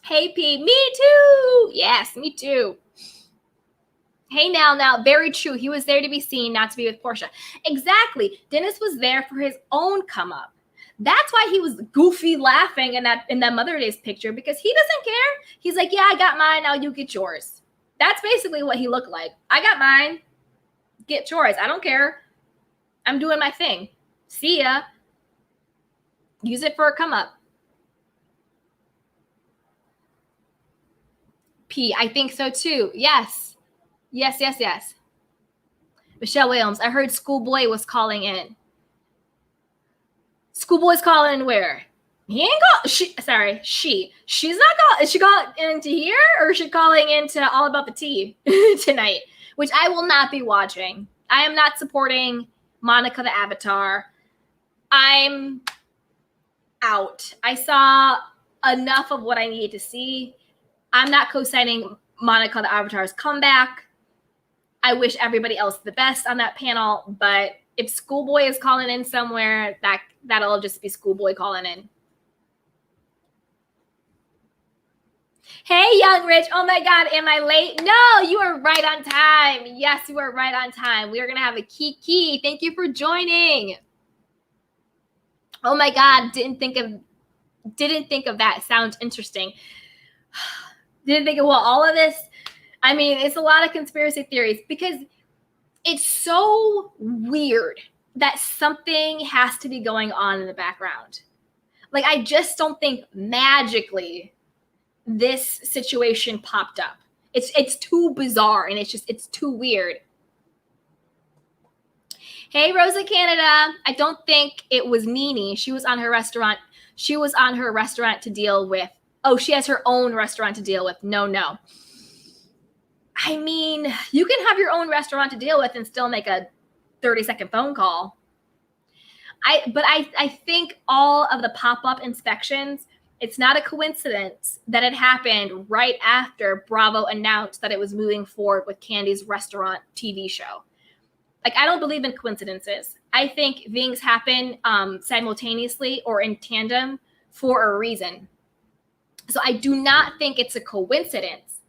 Hey, P, me too. Yes, me too. Hey, now, very true. He was there to be seen, not to be with Porsha. Exactly. Dennis was there for his own come up. That's why he was goofy laughing in that Mother's Day picture, because he doesn't care. He's like, yeah, I got mine. Now you get yours. That's basically what he looked like. I got mine. Get yours. I don't care. I'm doing my thing. See ya. Use it for a come up. P, I think so too. Yes. Yes. Michelle Williams, I heard Schoolboy was calling in. Schoolboy's calling in where? He ain't call. She's not calling. Is she calling into here, or is she calling into All About the Tea tonight? Which I will not be watching. I am not supporting Monica the Avatar. I'm out. I saw enough of what I needed to see. I'm not co-signing Monica the Avatar's comeback. I wish everybody else the best on that panel, but if Schoolboy is calling in somewhere, that'll just be Schoolboy calling in. Hey, Young Rich. Oh my God, am I late? No, you are right on time. Yes, you are right on time. We are going to have a kiki. Thank you for joining. Oh my God, didn't think of that. Sounds interesting. Didn't think of all of this. I mean, it's a lot of conspiracy theories because it's so weird that something has to be going on in the background. Like, I just don't think magically this situation popped up. It's too bizarre, and it's too weird. Hey, Rosa Canada. I don't think it was Nene. She was on her restaurant to deal with. Oh, she has her own restaurant to deal with. No. I mean, you can have your own restaurant to deal with and still make a 30-second phone call. I think all of the pop-up inspections It's not a coincidence that it happened right after Bravo announced that it was moving forward with Candi's restaurant TV show. Like, I don't believe in coincidences. I think things happen simultaneously or in tandem for a reason. So I do not think it's a coincidence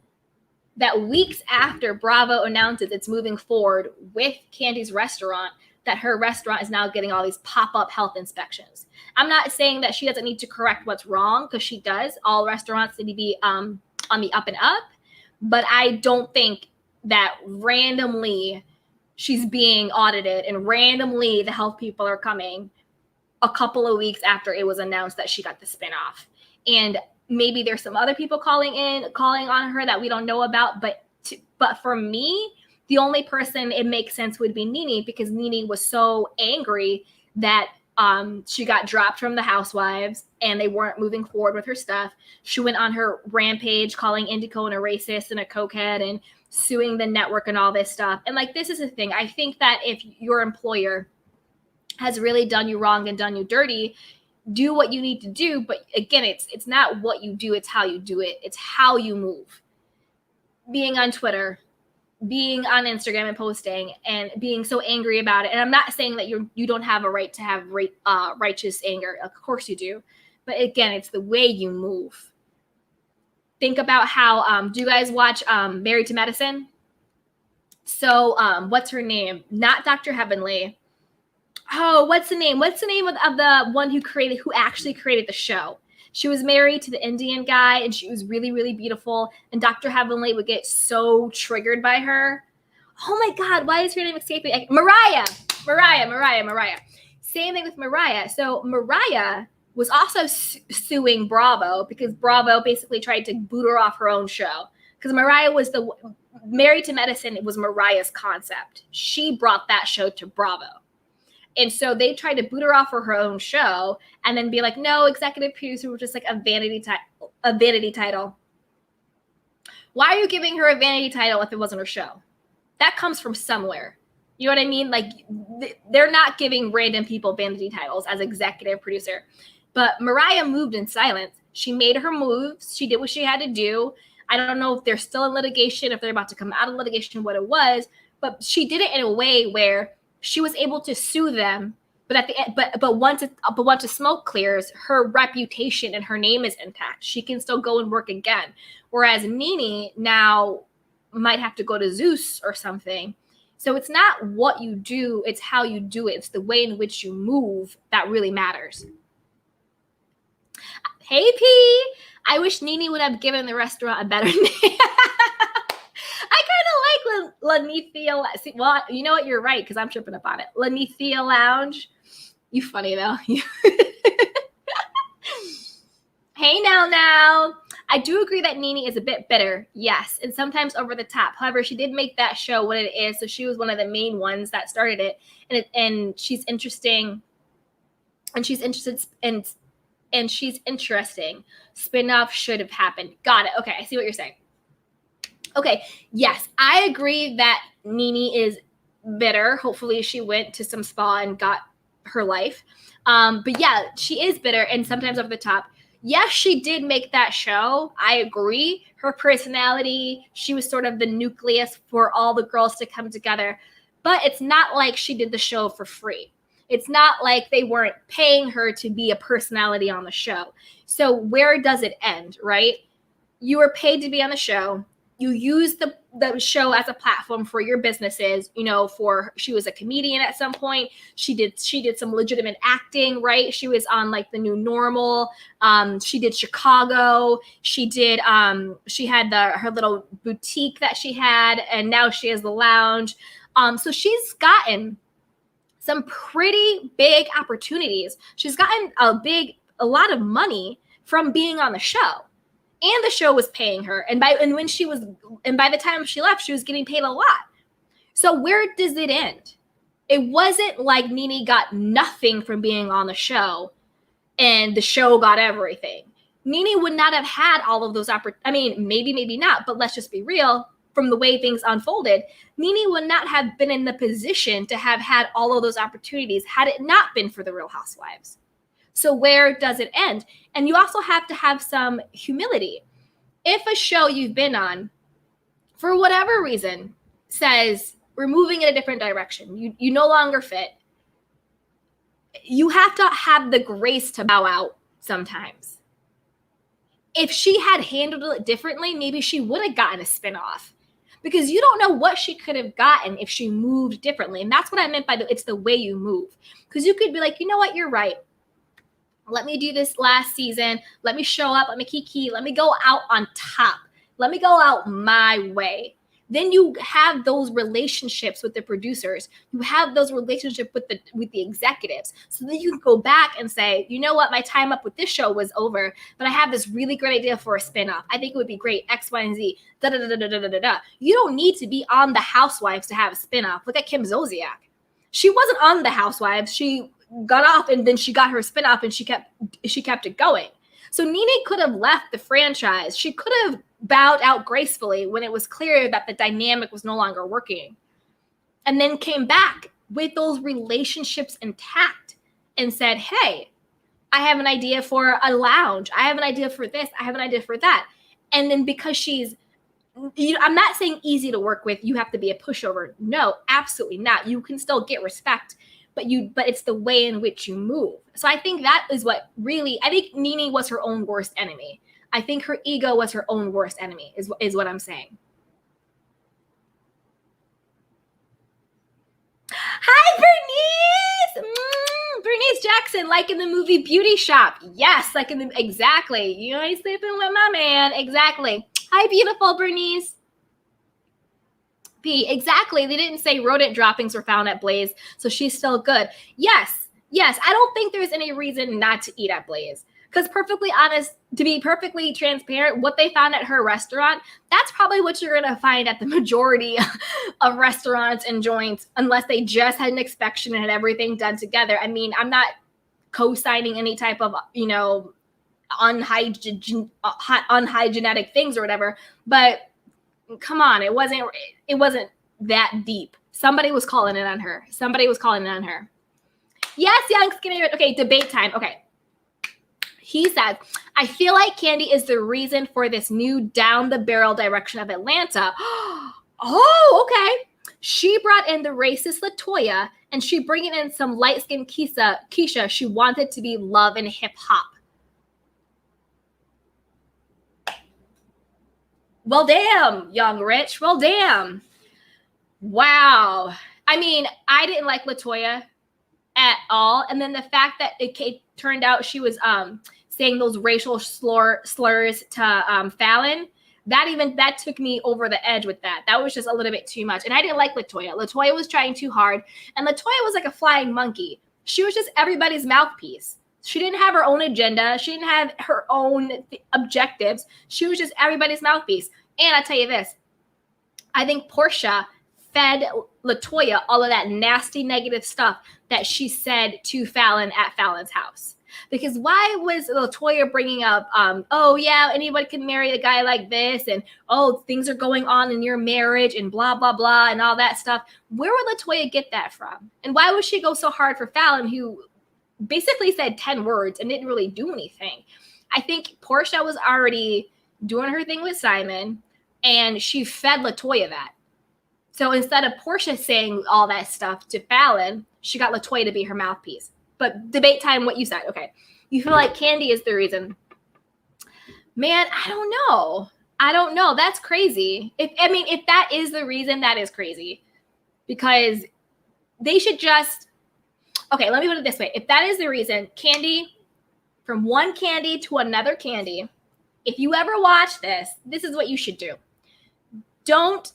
that weeks after Bravo announces it's moving forward with Candi's restaurant, that her restaurant is now getting all these pop-up health inspections. I'm not saying that she doesn't need to correct what's wrong, because she does. All restaurants need to be on the up and up. But I don't think that randomly she's being audited and randomly the health people are coming a couple of weeks after it was announced that she got the spinoff. And maybe there's some other people calling on her that we don't know about. But for me, the only person it makes sense would be Nene, because Nene was so angry that she got dropped from the Housewives and they weren't moving forward with her stuff. She went on her rampage calling Indy Cohen a racist and a cokehead and suing the network and all this stuff. And like, this is the thing. I think that if your employer has really done you wrong and done you dirty, do what you need to do. But again, it's not what you do, it's how you do it. It's how you move. Being on Twitter, being on Instagram and posting and being so angry about it. And I'm not saying that you don't have a right to have righteous anger. Of course you do. But again, it's the way you move. Think about how, do you guys watch Married to Medicine? So what's her name? Not Dr. Heavenly. Oh, what's the name? What's the name of the one who actually created the show? She was married to the Indian guy, and she was really, really beautiful. And Dr. Heavenly would get so triggered by her. Oh my God, why is her name escaping me? Mariah. Same thing with Mariah. So Mariah was also suing Bravo because Bravo basically tried to boot her off her own show. Because Mariah was Married to Medicine. It was Mariah's concept. She brought that show to Bravo. And so they tried to boot her off for her own show and then be like, no, executive producer was just like a vanity title. Why are you giving her a vanity title if it wasn't her show? That comes from somewhere. You know what I mean? Like, they're not giving random people vanity titles as executive producer. But Mariah moved in silence. She made her moves. She did what she had to do. I don't know if they're still in litigation, if they're about to come out of litigation, what it was. But she did it in a way where she was able to sue them, but at the end, but once the smoke clears, her reputation and her name is intact. She can still go and work again. Whereas Nene now might have to go to Zeus or something. So it's not what you do, it's how you do it. It's the way in which you move that really matters. Hey P, I wish Nene would have given the restaurant a better name. I kind of like Lanithia. Well, you know what? You're right, because I'm tripping up on it. Lanithia Lounge. You funny, though. Hey, now. I do agree that Nene is a bit bitter, yes, and sometimes over the top. However, she did make that show what it is, so she was one of the main ones that started it. And she's interesting, and she's interesting. Spinoff should have happened. Got it. Okay, I see what you're saying. Okay, yes, I agree that Nene is bitter. Hopefully she went to some spa and got her life. But yeah, she is bitter and sometimes over the top. Yes, she did make that show. I agree. Her personality, she was sort of the nucleus for all the girls to come together. But it's not like she did the show for free. It's not like they weren't paying her to be a personality on the show. So where does it end, right? You were paid to be on the show. You use the show as a platform for your businesses. You know, she was a comedian at some point. She did some legitimate acting, right? She was on like The New Normal. She did Chicago. She had her little boutique that she had, and now she has the lounge. So she's gotten some pretty big opportunities. She's gotten a lot of money from being on the show. And the show was paying her. And by the time she left, she was getting paid a lot. So where does it end? It wasn't like Nene got nothing from being on the show and the show got everything. Nene would not have had all of those opportunities. I mean, maybe not, but let's just be real. From the way things unfolded, Nene would not have been in the position to have had all of those opportunities had it not been for the Real Housewives. So where does it end? And you also have to have some humility. If a show you've been on, for whatever reason, says we're moving in a different direction, you no longer fit, you have to have the grace to bow out sometimes. If she had handled it differently, maybe she would have gotten a spinoff, because you don't know what she could have gotten if she moved differently. And that's what I meant by it's the way you move. Because you could be like, you know what, you're right. Let me do this last season. Let me show up. Let me kiki. Let me go out on top. Let me go out my way. Then you have those relationships with the producers. You have those relationships with the executives. So then you can go back and say, you know what, my time up with this show was over, but I have this really great idea for a spinoff. I think it would be great, X, Y, and Z. Da, da, da, da, da, da, da. You don't need to be on The Housewives to have a spinoff. Look at Kim Zolciak. She wasn't on The Housewives. She got off and then she got her spinoff and she kept it going. So Nene could have left the franchise. She could have bowed out gracefully when it was clear that the dynamic was no longer working, and then came back with those relationships intact and said, hey, I have an idea for a lounge. I have an idea for this. I have an idea for that. And then because she's, I'm not saying easy to work with, you have to be a pushover. No, absolutely not. You can still get respect, but it's the way in which you move. So I think that is what really, I think Nene was her own worst enemy. I think her ego was her own worst enemy, is what I'm saying. Hi, Bernice! Bernice Jackson, like in the movie Beauty Shop. Yes, like in the, exactly. You ain't sleeping with my man. Exactly. Hi, beautiful Bernice. P, exactly. They didn't say rodent droppings were found at Blaze, so she's still good. Yes. I don't think there's any reason not to eat at Blaze. Because perfectly honest, to be perfectly transparent, what they found at her restaurant, that's probably what you're going to find at the majority of restaurants and joints, unless they just had an inspection and had everything done together. I mean, I'm not co-signing any type of, unhygienic things or whatever, but come on, it wasn't that deep. Somebody was calling it on her. Yes, young skinny. Okay, debate time. Okay. He says, I feel like Kandi is the reason for this new down the barrel direction of Atlanta. Oh, okay. She brought in the racist LaToya, and she bringing in some light-skinned Keisha. She wanted to be love and hip hop. Well, damn, Young Rich. Well, damn. Wow. I mean, I didn't like LaToya at all. And then the fact that it turned out she was saying those racial slurs to Fallon, that took me over the edge with that. That was just a little bit too much. And I didn't like LaToya. LaToya was trying too hard. And LaToya was like a flying monkey. She was just everybody's mouthpiece. She didn't have her own agenda. She didn't have her own objectives. She was just everybody's mouthpiece. And I tell you this, I think Porsha fed LaToya all of that nasty negative stuff that she said to Fallon at Fallon's house. Because why was LaToya bringing up, oh, yeah, anybody can marry a guy like this, and, oh, things are going on in your marriage, and blah, blah, blah, and all that stuff. Where would LaToya get that from? And why would she go so hard for Fallon, who basically said 10 words and didn't really do anything? I think Porsha was already doing her thing with Simon, and she fed LaToya that. So instead of Porsha saying all that stuff to Fallon, she got LaToya to be her mouthpiece. But debate time, what you said. Okay. You feel like Kandi is the reason. Man, I don't know. That's crazy. If that is the reason, that is crazy. Because they should just, okay, let me put it this way. If that is the reason, Kandi, from one Kandi to another Kandi, if you ever watch this is what you should do. Don't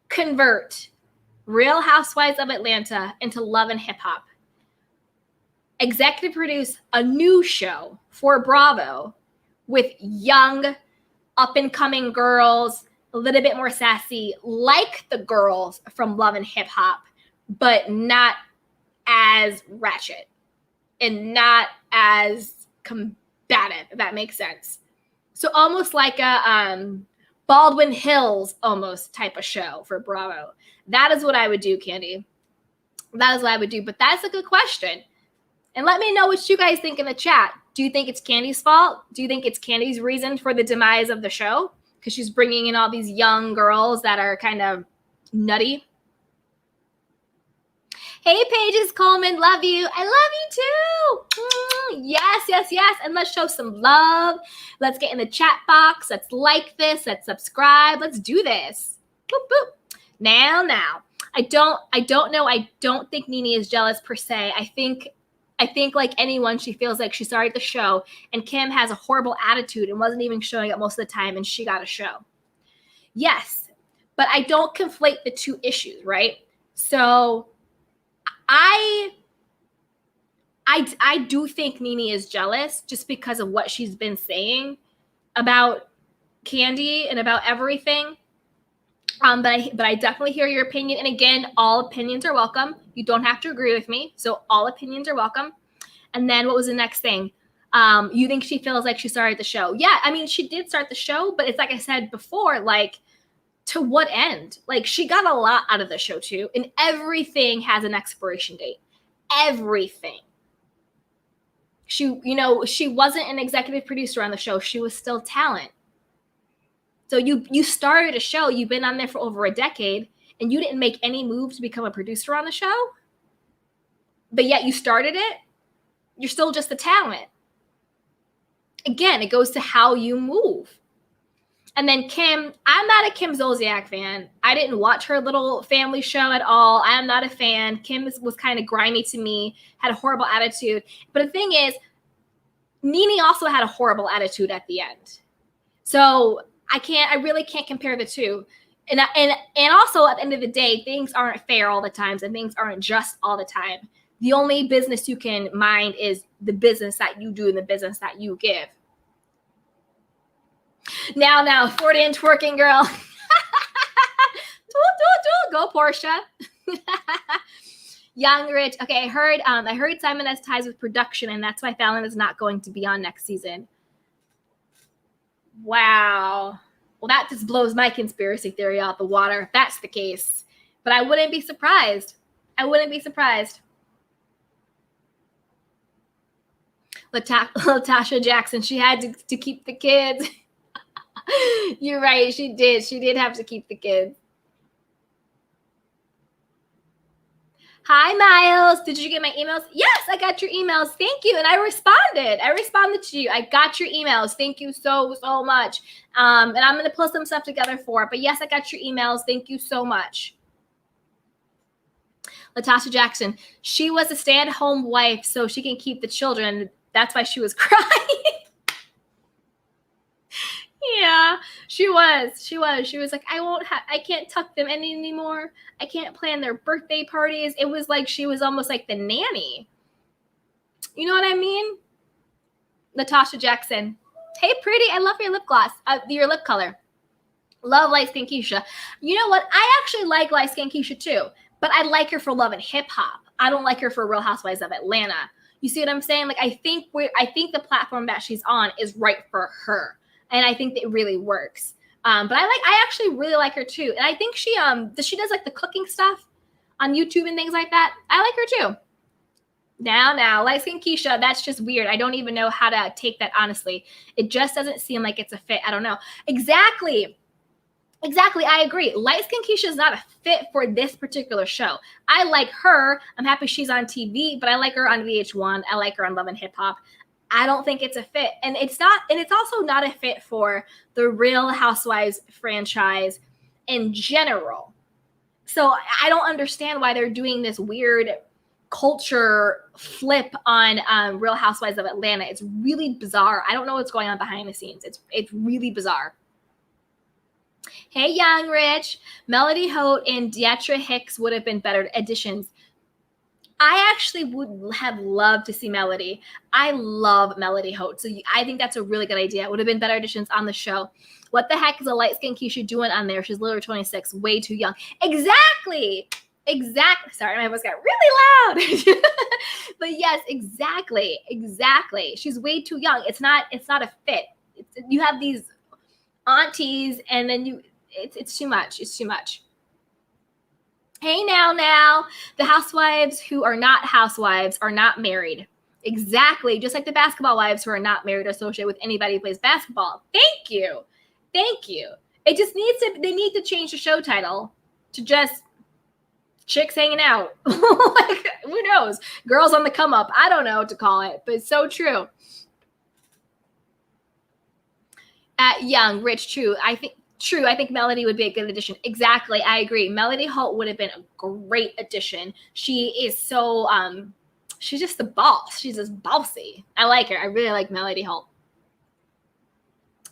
convert Real Housewives of Atlanta into Love and Hip Hop. Executive produce a new show for Bravo with young, up-and-coming girls, a little bit more sassy, like the girls from Love and Hip Hop, but not as ratchet and not as combative, if that makes sense. So almost like a Baldwin Hills almost type of show for Bravo. That is what I would do, Kandi. That is what I would do. But that's a good question. And let me know what you guys think in the chat. Do you think it's Candy's fault? Do you think it's Candy's reason for the demise of the show? Because she's bringing in all these young girls that are kind of nutty. Hey, Pages Coleman, love you. I love you too. Yes, yes, yes. And let's show some love. Let's get in the chat box. Let's like this. Let's subscribe. Let's do this. Boop, boop. Now. I don't know. I don't think Nene is jealous per se. I think like anyone, she feels like she started the show and Kim has a horrible attitude and wasn't even showing up most of the time and she got a show. Yes, but I don't conflate the two issues, right? So I do think Nene is jealous just because of what she's been saying about Candy and about everything. But I definitely hear your opinion. And again, all opinions are welcome. You don't have to agree with me. So all opinions are welcome. And then what was the next thing? You think she feels like she started the show? Yeah, I mean, she did start the show, but it's like I said before, like, to what end? Like, she got a lot out of the show too. And everything has an expiration date. Everything. She wasn't an executive producer on the show. She was still talent. So you started a show. You've been on there for over a decade, and you didn't make any move to become a producer on the show. But yet you started it. You're still just a talent. Again, it goes to how you move. And then Kim, I'm not a Kim Zolciak fan. I didn't watch her little family show at all. I am not a fan. Kim was kind of grimy to me, had a horrible attitude. But the thing is, Nene also had a horrible attitude at the end. So I really can't compare the two. And also at the end of the day, things aren't fair all the times and things aren't just all the time. The only business you can mind is the business that you do and the business that you give. Now, 40 and twerking girl. Go Porsha. Young Rich. Okay, I heard Simon has ties with production, and that's why Fallon is not going to be on next season. Wow. Well, that just blows my conspiracy theory out the water if that's the case. But I wouldn't be surprised. Latasha Jackson, she had to keep the kids. You're right. She did. She did have to keep the kids. Hi, Miles. Did you get my emails? Yes, I got your emails. Thank you. And I responded to you. I got your emails. Thank you so much. And I'm going to pull some stuff together for it. But yes, I got your emails. Thank you so much. Latasha Jackson, she was a stay-at-home wife so she can keep the children. That's why she was crying. Yeah, she was. She was like, I can't tuck them in anymore. I can't plan their birthday parties. It was like she was almost like the nanny. You know what I mean? Latasha Jackson. Hey, pretty. I love your lip gloss. Your lip color. Love light skin Keisha. You know what? I actually like light skin Keisha too, but I like her for Love and Hip Hop. I don't like her for Real Housewives of Atlanta. You see what I'm saying? Like, I think the platform that she's on is right for her. And I think that it really works. But I actually really like her too. And I think she does like the cooking stuff on YouTube and things like that. I like her too. Now, light skin Keisha, that's just weird. I don't even know how to take that honestly. It just doesn't seem like it's a fit. I don't know. Exactly. I agree. Light skin Keisha is not a fit for this particular show. I like her. I'm happy she's on TV, but I like her on VH1. I like her on Love and Hip Hop. I don't think it's a fit. And it's also not a fit for the Real Housewives franchise in general. So I don't understand why they're doing this weird culture flip on Real Housewives of Atlanta. It's really bizarre. I don't know what's going on behind the scenes. It's really bizarre. Hey, Young Rich. Melody Holt and Deetra Hicks would have been better additions. I actually would have loved to see Melody. I love Melody Holt. So I think that's a really good idea. It would have been better additions on the show. What the heck is a light-skinned Keisha doing on there? She's literally 26, way too young. Exactly. Sorry, my voice got really loud. But yes, exactly. She's way too young. It's not a fit. You have these aunties and then it's too much. It's too much. Hey, now, the housewives who are not housewives are not married. Exactly. Just like the basketball wives who are not married or associated with anybody who plays basketball. Thank you. Thank you. It just they need to change the show title to just chicks hanging out. Like, who knows? Girls on the come up. I don't know what to call it, but it's so true. Young, rich, true. I think Melody would be a good addition. Exactly. I agree. Melody Holt would have been a great addition. She is so, she's just the boss. She's just bossy. I like her. I really like Melody Holt.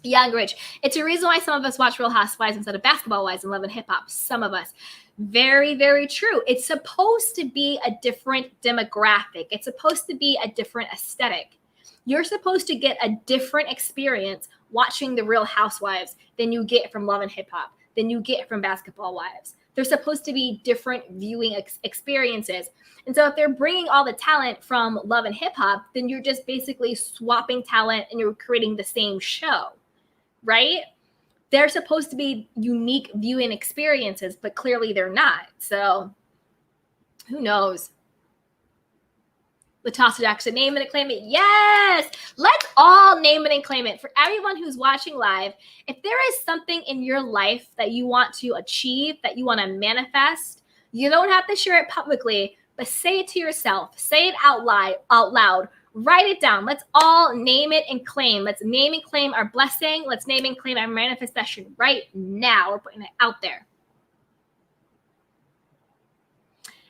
Young, rich. It's a reason why some of us watch Real Housewives instead of Basketball Wives and Love and Hip Hop. Some of us. Very, very true. It's supposed to be a different demographic. It's supposed to be a different aesthetic. You're supposed to get a different experience watching the Real Housewives than you get from Love and Hip Hop, than you get from Basketball Wives. They're supposed to be different viewing experiences. And so if they're bringing all the talent from Love and Hip Hop, then you're just basically swapping talent and you're creating the same show, right? They're supposed to be unique viewing experiences, but clearly they're not. So who knows? Latasha Jackson, name it and claim it. Yes, let's all name it and claim it. For everyone who's watching live, if there is something in your life that you want to achieve, that you want to manifest, you don't have to share it publicly, but say it to yourself. Say it out loud. Write it down. Let's all name it and claim. Let's name and claim our blessing. Let's name and claim our manifestation right now. We're putting it out there.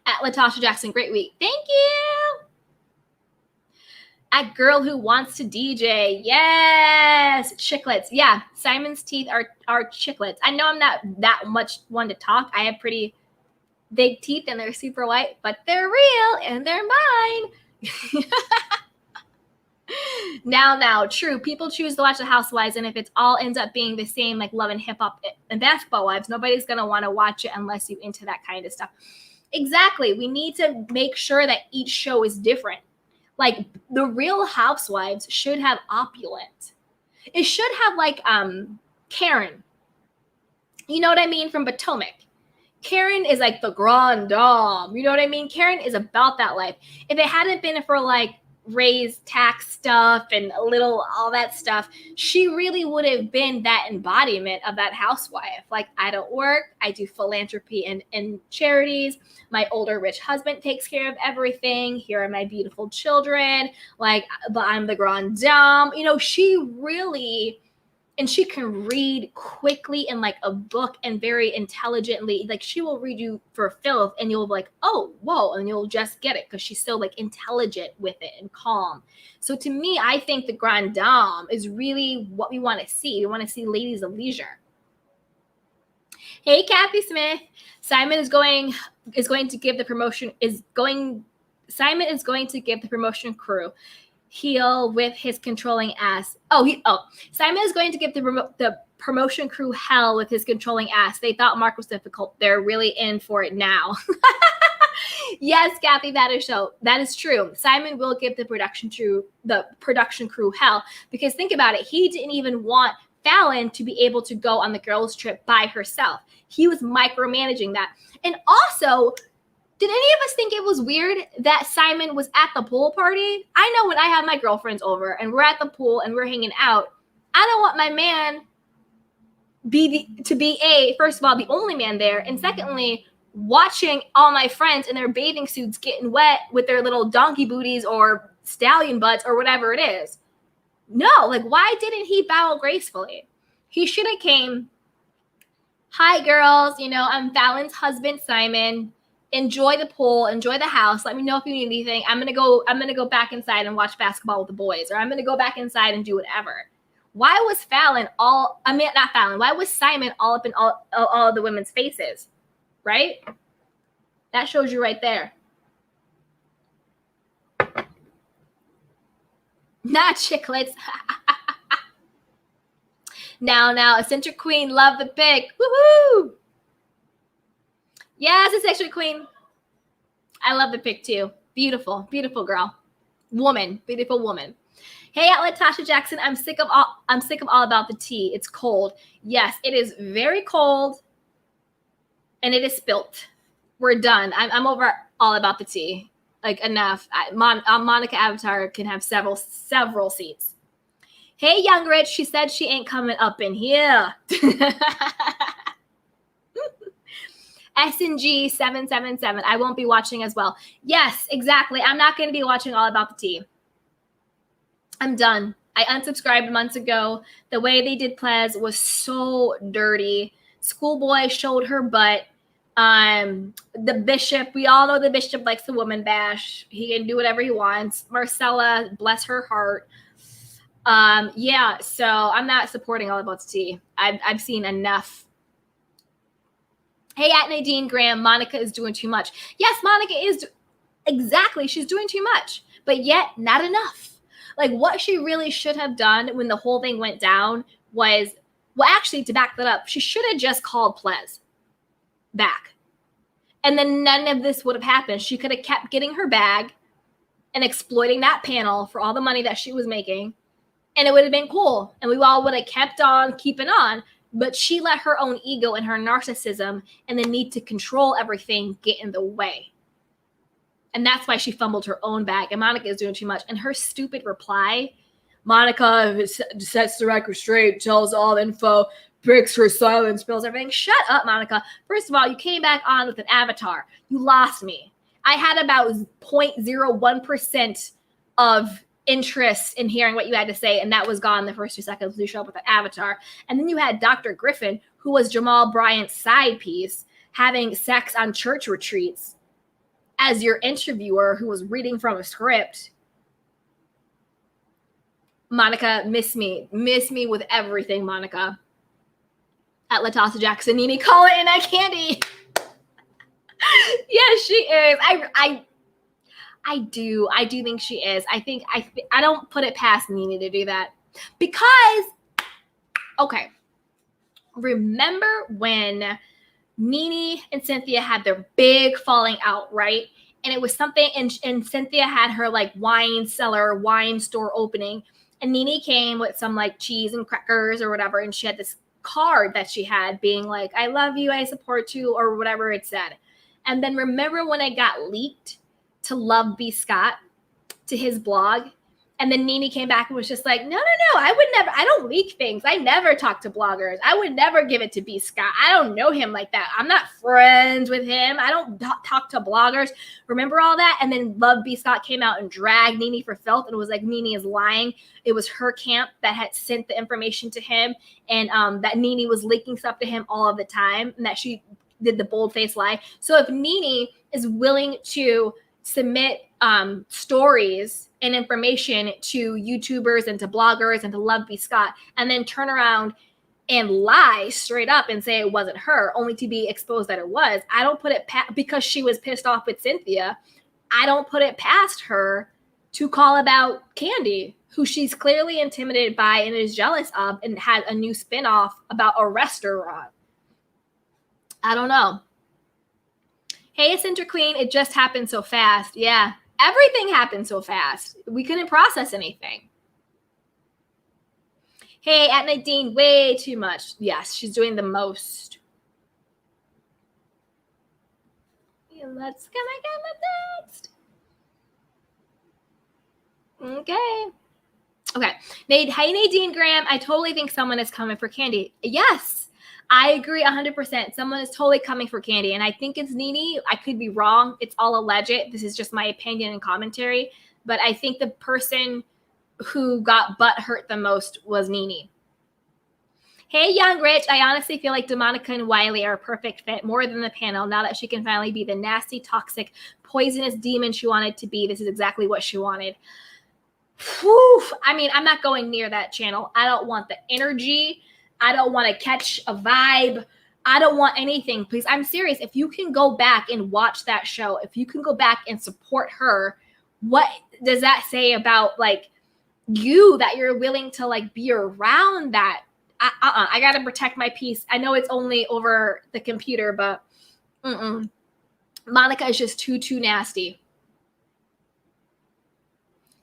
At Latasha Jackson, great week. Thank you. At Girl Who Wants to DJ. Yes. Chiclets. Yeah. Simon's teeth are chiclets. I know I'm not that much one to talk. I have pretty big teeth and they're super white, but they're real and they're mine. Now, true. People choose to watch The Housewives, and if it all ends up being the same, like Love and Hip Hop and Basketball Wives, nobody's going to want to watch it unless you're into that kind of stuff. Exactly. We need to make sure that each show is different. Like, the Real Housewives should have opulent. It should have, like, Karen. You know what I mean? From Potomac. Karen is like the grande dame. You know what I mean? Karen is about that life. If it hadn't been for, like, raised tax stuff and a little all that stuff, she really would have been that embodiment of that housewife. Like, I don't work, I do philanthropy and charities, my older rich husband takes care of everything, here are my beautiful children, like, but I'm the grande dame. You know, she really, and she can read quickly in like a book and very intelligently. Like, she will read you for filth and you'll be like, oh, whoa. And you'll just get it because she's so like intelligent with it and calm. So to me, I think the grande dame is really what we want to see. We want to see ladies of leisure. Hey, Kathy Smith. Simon is going to give the promotion crew heel with his controlling ass. Simon is going to give the promotion crew hell with his controlling ass. They thought Mark was difficult. They're really in for it now. Yes, Kathy, that is true. Simon will give the production crew hell, because think about it. He didn't even want Fallon to be able to go on the girls' trip by herself. He was micromanaging that. And also, did any of us think it was weird that Simon was at the pool party? I know when I have my girlfriends over and we're at the pool and we're hanging out, I don't want my man to be first of all, the only man there, and secondly, watching all my friends in their bathing suits getting wet with their little donkey booties or stallion butts or whatever it is. No, like, why didn't he bow gracefully? He should have came, hi girls, I'm Fallon's husband, Simon. Enjoy the pool, enjoy the house. Let me know if you need anything. I'm gonna go back inside and watch basketball with the boys, or I'm gonna go back inside and do whatever. Why was why was Simon all up in all of the women's faces? Right? That shows you right there. Not chiclets. Now, Eccentric Queen, love the pic. Woohoo! Yes, Eccentric Queen. I love the pic too. Beautiful, beautiful girl. Beautiful woman. Hey, Outlet Tasha Jackson, I'm sick of all about the tea. It's cold. Yes, it is very cold, and it is spilt. We're done. I'm over all about the tea. Like enough. Monica Avatar can have several seats. Hey, Young Rich, she said she ain't coming up in here. SNG 777. I won't be watching as well. Yes, exactly. I'm not going to be watching All About the Tea. I'm done. I unsubscribed months ago. The way they did Plez was so dirty. Schoolboy showed her butt. The bishop, we all know the bishop likes the woman bash. He can do whatever he wants. Marcella, bless her heart. Yeah, so I'm not supporting All About the Tea. I've seen enough. Hey, at Nadine Graham, Monica is doing too much. Yes, Monica is. Exactly. She's doing too much, but yet not enough. Like what she really should have done when the whole thing went down was, well, actually, to back that up, she should have just called Plez back. And then none of this would have happened. She could have kept getting her bag and exploiting that panel for all the money that she was making. And it would have been cool. And we all would have kept on keeping on. But she let her own ego and her narcissism and the need to control everything get in the way. And that's why she fumbled her own bag. And Monica is doing too much. And her stupid reply, Monica sets the record straight, tells all info, breaks her silence, spills everything. Shut up, Monica. First of all, you came back on with an avatar. You lost me. I had about 0.01% of interest in hearing what you had to say, and that was gone the first 2 seconds you show up with an avatar. And then you had Dr. Griffin, who was Jamal Bryant's side piece, having sex on church retreats as your interviewer who was reading from a script. Monica, miss me with everything, Monica. At Latasha Jackson, Nene, call it in at Candy. Yes, she is. I do think she is. I don't put it past Nene to do that because, okay, remember when Nene and Cynthia had their big falling out, right? And it was something, and Cynthia had her like wine store opening, and Nene came with some like cheese and crackers or whatever, and she had this card that she had being like, I love you, I support you, or whatever it said. And then remember when it got leaked to Love B. Scott, to his blog, and then Nene came back and was just like, no, I don't leak things. I never talk to bloggers. I would never give it to B. Scott. I don't know him like that. I'm not friends with him. I don't talk to bloggers. Remember all that? And then Love B. Scott came out and dragged Nene for filth, and it was like, Nene is lying. It was her camp that had sent the information to him, and that Nene was leaking stuff to him all of the time, and that she did the bold-faced lie. So if Nene is willing to submit stories and information to YouTubers and to bloggers and to Love B. Scott, and then turn around and lie straight up and say it wasn't her, only to be exposed that it was, I don't put it because she was pissed off with Cynthia, I don't put it past her to call about Candy, who she's clearly intimidated by and is jealous of, and had a new spinoff about a restaurant. I don't know. Hey, Center Queen, it just happened so fast. Yeah, everything happened so fast. We couldn't process anything. Hey, at Nadine, way too much. Yes, she's doing the most. Yeah, let's get the next. Okay. Hey, Nadine Graham, I totally think someone is coming for Candy. Yes. I agree 100%. Someone is totally coming for Candy, and I think it's Nene. I could be wrong. It's all alleged. This is just my opinion and commentary, but I think the person who got butt hurt the most was Nene. Hey, Young Rich, I honestly feel like DeMonica and Wiley are a perfect fit, more than the panel, now that she can finally be the nasty, toxic, poisonous demon she wanted to be. This is exactly what she wanted. Whew. I mean, I'm not going near that channel. I don't want the energy. I don't want to catch a vibe. I don't want anything. Please, I'm serious. If you can go back and watch that show, if you can go back and support her, what does that say about like you, that you're willing to like be around that? I got to protect my peace. I know it's only over the computer, but Monica is just too nasty.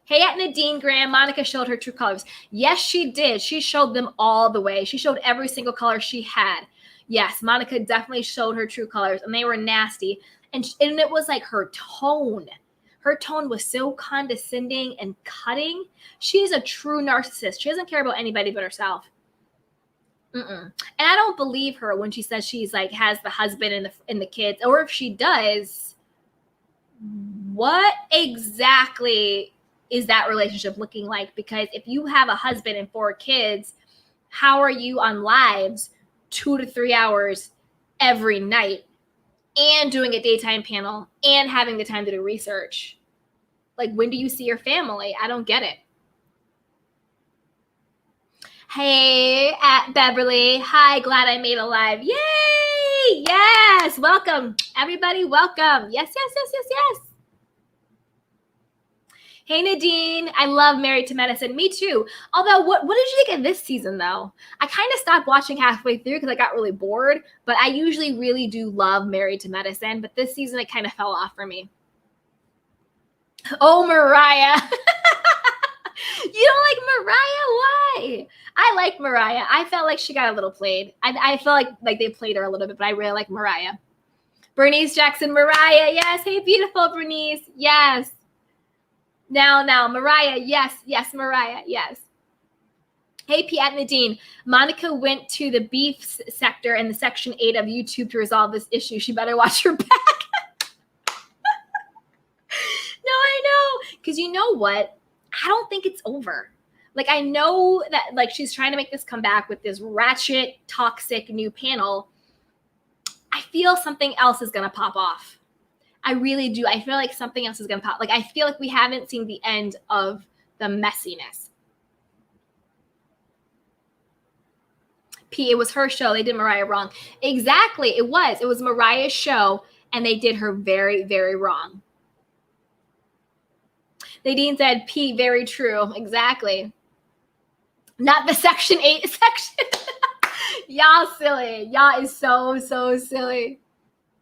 Hey, at Nadine Graham, Monica showed her true colors. Yes, she did. She showed them all the way. She showed every single color she had. Yes, Monica definitely showed her true colors, and they were nasty. And it was like her tone Her tone was so condescending and cutting. She's a true narcissist. She doesn't care about anybody but herself. And I don't believe her when she says she's like has the husband and the kids, or if she does, what exactly is that relationship looking like? Because if you have a husband and 4 kids, how are you on lives 2 to 3 hours every night and doing a daytime panel and having the time to do research? Like, when do you see your family? I don't get it. Hey, at Beverly. Hi, glad I made a live. Yay! Yes, welcome. Everybody, welcome. Yes. Hey, Nadine. I love Married to Medicine. Me too. Although, what did you think of this season, though? I kind of stopped watching halfway through because I got really bored. But I usually really do love Married to Medicine. But this season, it kind of fell off for me. Oh, Mariah. You don't like Mariah? Why? I like Mariah. I felt like she got a little played. I felt like they played her a little bit, but I really like Mariah. Bernice Jackson, Mariah. Yes. Hey, beautiful Bernice. Yes. Now, Mariah. Yes, Mariah. Yes. Hey, Piet Nadine. Monica went to the beef sector in the Section 8 of YouTube to resolve this issue. She better watch her back. No, I know. Because you know what? I don't think it's over. Like, I know that, like, she's trying to make this comeback with this ratchet, toxic new panel. I feel something else is going to pop off. I really do. I feel like something else is going to pop. Like, I feel like we haven't seen the end of the messiness. P, it was her show. They did Mariah wrong. Exactly. It was Mariah's show, and they did her very, very wrong. Nadine said, P, very true. Exactly. Not the Section 8 section. Y'all silly. Y'all is so silly.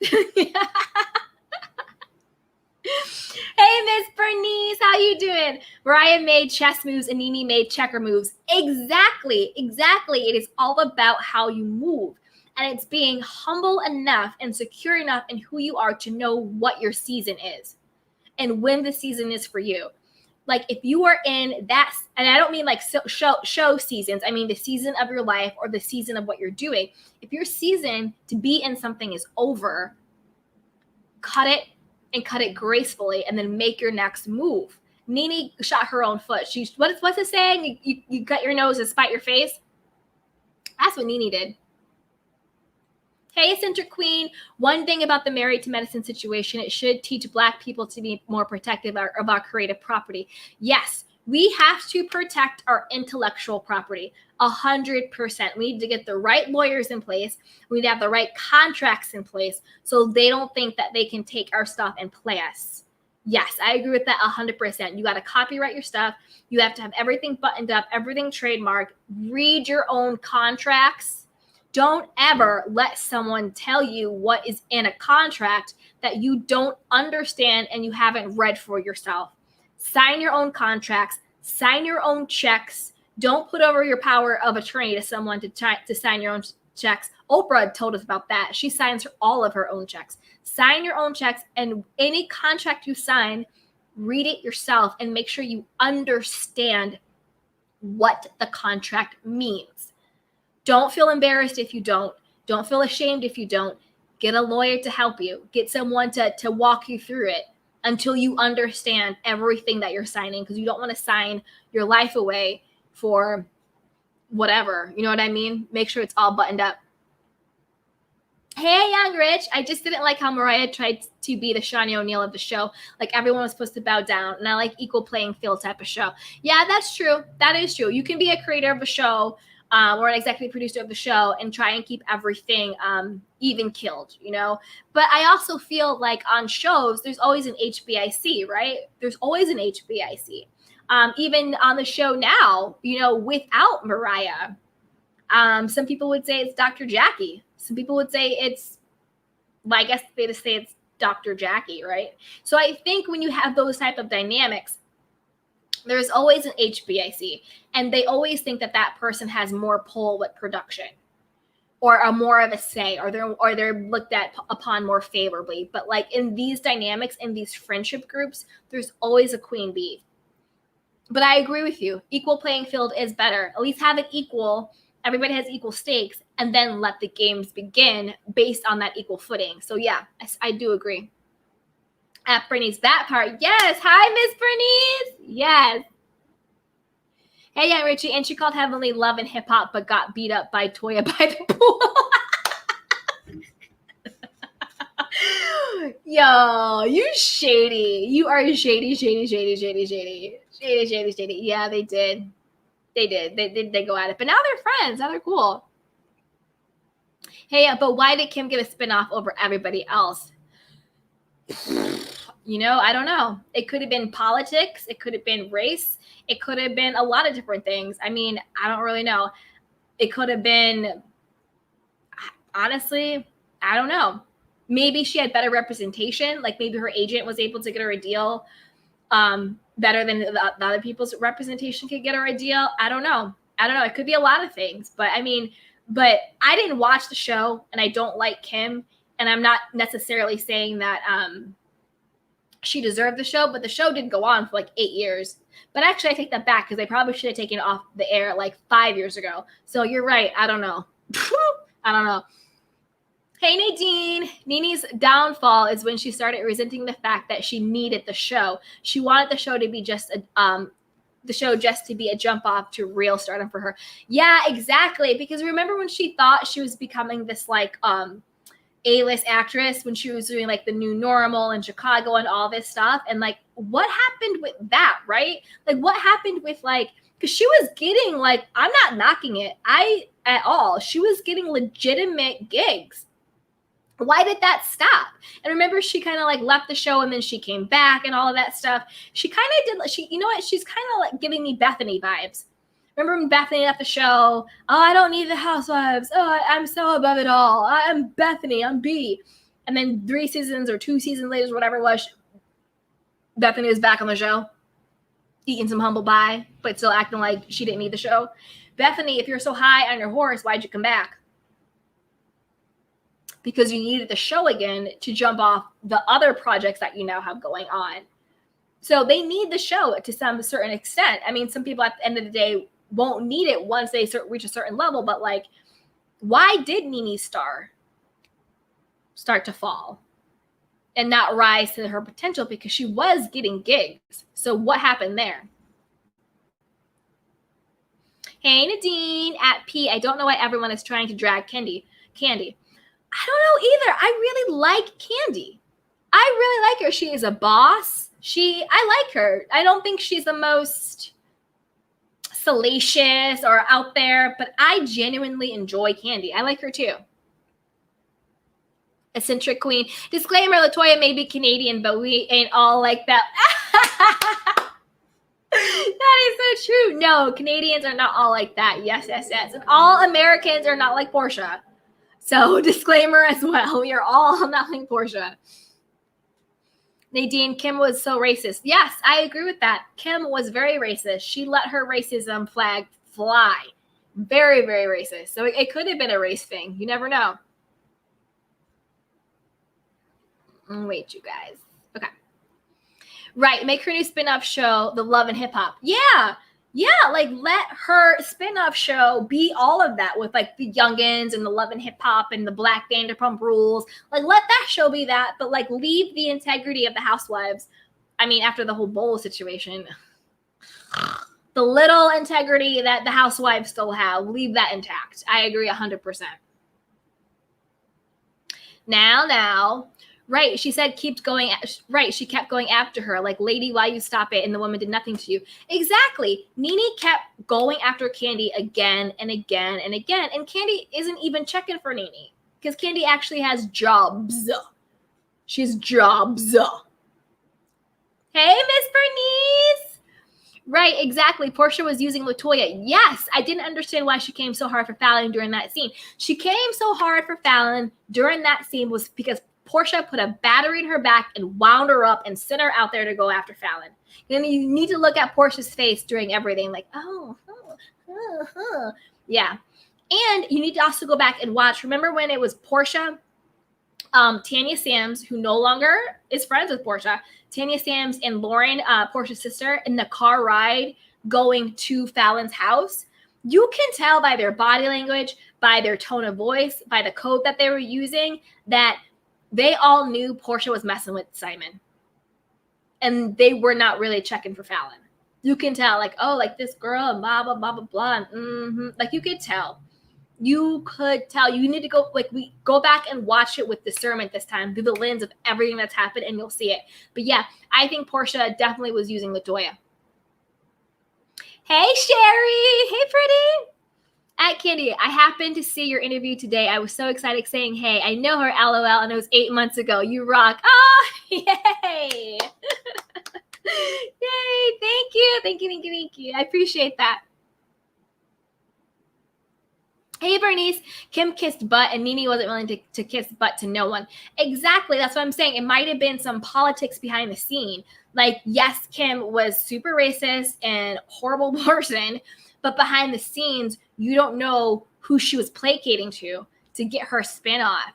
Hey, Miss Bernice, how you doing? Mariah made chess moves and Nene made checker moves. Exactly. It is all about how you move. And it's being humble enough and secure enough in who you are to know what your season is and when the season is for you. Like, if you are in that, and I don't mean like show seasons, I mean the season of your life or the season of what you're doing. If your season to be in something is over, cut it and cut it gracefully and then make your next move. Nene shot her own foot. What's the saying? You cut your nose and spite your face? That's what Nene did. Hey, Center Queen. One thing about the Married to Medicine situation, it should teach Black people to be more protective of our creative property. Yes, we have to protect our intellectual property 100%. We need to get the right lawyers in place. We need to have the right contracts in place so they don't think that they can take our stuff and play us. Yes, I agree with that 100%. You got to copyright your stuff. You have to have everything buttoned up, everything trademarked. Read your own contracts. Don't ever let someone tell you what is in a contract that you don't understand and you haven't read for yourself. Sign your own contracts, sign your own checks. Don't put over your power of attorney to someone to sign your own checks. Oprah told us about that. She signs all of her own checks. Sign your own checks, and any contract you sign, read it yourself and make sure you understand what the contract means. Don't feel embarrassed if you don't. Don't feel ashamed if you don't. Get a lawyer to help you. Get someone to walk you through it until you understand everything that you're signing, because you don't want to sign your life away for whatever. You know what I mean? Make sure it's all buttoned up. Hey, Young Rich. I just didn't like how Mariah tried to be the Shawnee O'Neal of the show. Like, everyone was supposed to bow down. And I like equal playing field type of show. Yeah, that's true. That is true. You can be a creator of a show or an executive producer of the show and try and keep everything even killed, you know? But I also feel like on shows, there's always an HBIC, right? There's always an HBIC. Even on the show now, you know, without Mariah, some people would say it's Dr. Jackie. Some people would say it's, well, I guess they just say it's Dr. Jackie, right? So I think when you have those type of dynamics, there's always an HBIC, and they always think that that person has more pull with production, or are more of a say, or they're looked at upon more favorably. But like in these dynamics, in these friendship groups, there's always a queen bee. But I agree with you. Equal playing field is better. At least have it equal. Everybody has equal stakes, and then let the games begin based on that equal footing. So yeah, I do agree. At Bernice, that part. Yes. Hi, Miss Bernice. Yes. Hey, yeah, Richie. And she called Heavenly Love and Hip Hop, but got beat up by Toya by the pool. Yo, you shady. You are shady. Yeah, they did. They go at it. But now they're friends. Now they're cool. Hey, but why did Kim get a spinoff over everybody else? You know, I don't know. It could have been politics. It could have been race. It could have been a lot of different things. I mean, I don't really know. It could have been, honestly, I don't know. Maybe she had better representation. Like maybe her agent was able to get her a deal better than the other people's representation could get her a deal. I don't know. It could be a lot of things. But I mean, but I didn't watch the show, and I don't like Kim. And I'm not necessarily saying that she deserved the show, but the show did go on for like 8 years. But actually, I take that back because they probably should have taken it off the air like 5 years ago. So you're right. I don't know. I don't know. Hey, Nadine. Nene's downfall is when she started resenting the fact that she needed the show. She wanted the show to be just a jump off to real stardom for her. Yeah, exactly. Because remember when she thought she was becoming this like A-list actress, when she was doing like The New Normal in Chicago and all this stuff, and like what happened with that, right? Like what happened with like, because she was getting like, I'm not knocking it at all, she was getting legitimate gigs. Why did that stop? And remember, she kind of like left the show and then she came back and all of that stuff. She kind of did, you know what, she's kind of like giving me Bethany vibes. Remember when Bethany left the show? Oh, I don't need the housewives. Oh, I'm so above it all. I'm Bethany. I'm B. And then 3 seasons or 2 seasons later, whatever it was, Bethany was back on the show, eating some humble pie, but still acting like she didn't need the show. Bethany, if you're so high on your horse, why'd you come back? Because you needed the show again to jump off the other projects that you now have going on. So they need the show to some certain extent. I mean, some people at the end of the day won't need it once they reach a certain level, but like, why did Nene's star start to fall and not rise to her potential? Because she was getting gigs. So what happened there? Hey, Nadine at P. I don't know why everyone is trying to drag Candy. I don't know either. I really like Candy. I really like her. She is a boss. I like her. I don't think she's the most salacious or out there, but I genuinely enjoy Candy. I like her too. Eccentric queen. Disclaimer, LaToya may be Canadian, but we ain't all like that. That is so true. No, Canadians are not all like that. Yes. And all Americans are not like Porsha. So disclaimer as well. We are all not like Porsha. Nadine, Kim was so racist. Yes, I agree with that. Kim was very racist. She let her racism flag fly. Very, very racist. So it could have been a race thing. You never know. Wait, you guys. Okay. Right. Make her new spin-off show, The Love and Hip Hop. Yeah. Like let her spin-off show be all of that with like the youngins and the Love and Hip Hop and the Black Vanderpump Rules. Like let that show be that, but like leave the integrity of the housewives. I mean, after the whole bowl situation, the little integrity that the housewives still have, leave that intact. I agree 100%. Now. Right. She said, right. She kept going after her. Like, lady, why you stop it? And the woman did nothing to you. Exactly. Nene kept going after Candy again and again and again. And Candy isn't even checking for Nene because Candy actually has jobs. She's jobs. Hey, Miss Bernice. Right, exactly. Porsha was using LaToya. Yes, I didn't understand why she came so hard for Fallon during that scene. She came so hard for Fallon during that scene was because Porsha put a battery in her back and wound her up and sent her out there to go after Fallon. And you need to look at Porsha's face during everything like, yeah. And you need to also go back and watch. Remember when it was Porsha, Tanya Sams, who no longer is friends with Porsha, Tanya Sams and Lauren, Porsha's sister, in the car ride going to Fallon's house. You can tell by their body language, by their tone of voice, by the code that they were using, that they all knew Porsha was messing with Simon. And they were not really checking for Fallon. You can tell, like, oh, like this girl, and blah, blah, blah, blah, blah. Like, you could tell. You could tell. You need to go back and watch it with discernment this time, through the lens of everything that's happened, and you'll see it. But yeah, I think Porsha definitely was using LaToya. Hey, Sherry. Hey, pretty. At Candy, I happened to see your interview today. I was so excited saying, hey, I know her, LOL, and it was 8 months ago. You rock. Oh, yay. Yay. Thank you. Thank you, thank you, thank you. I appreciate that. Hey, Bernice, Kim kissed butt and Nene wasn't willing to kiss butt to no one. Exactly. That's what I'm saying. It might have been some politics behind the scene. Like, yes, Kim was super racist and horrible person, but behind the scenes, you don't know who she was placating to get her spin off.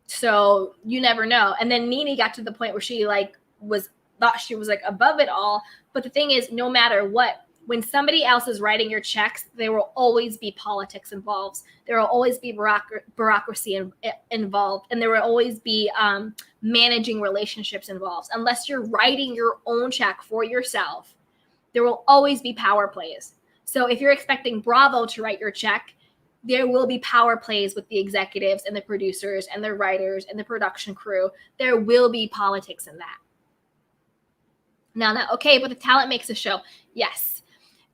So you never know. And then Nene got to the point where she thought she was above it all. But the thing is, no matter what, when somebody else is writing your checks, there will always be politics involved. There will always be bureaucracy involved. And there will always be managing relationships involved. Unless you're writing your own check for yourself, there will always be power plays. So if you're expecting Bravo to write your check, there will be power plays with the executives and the producers and the writers and the production crew. There will be politics in that. Now, okay, but the talent makes a show. Yes.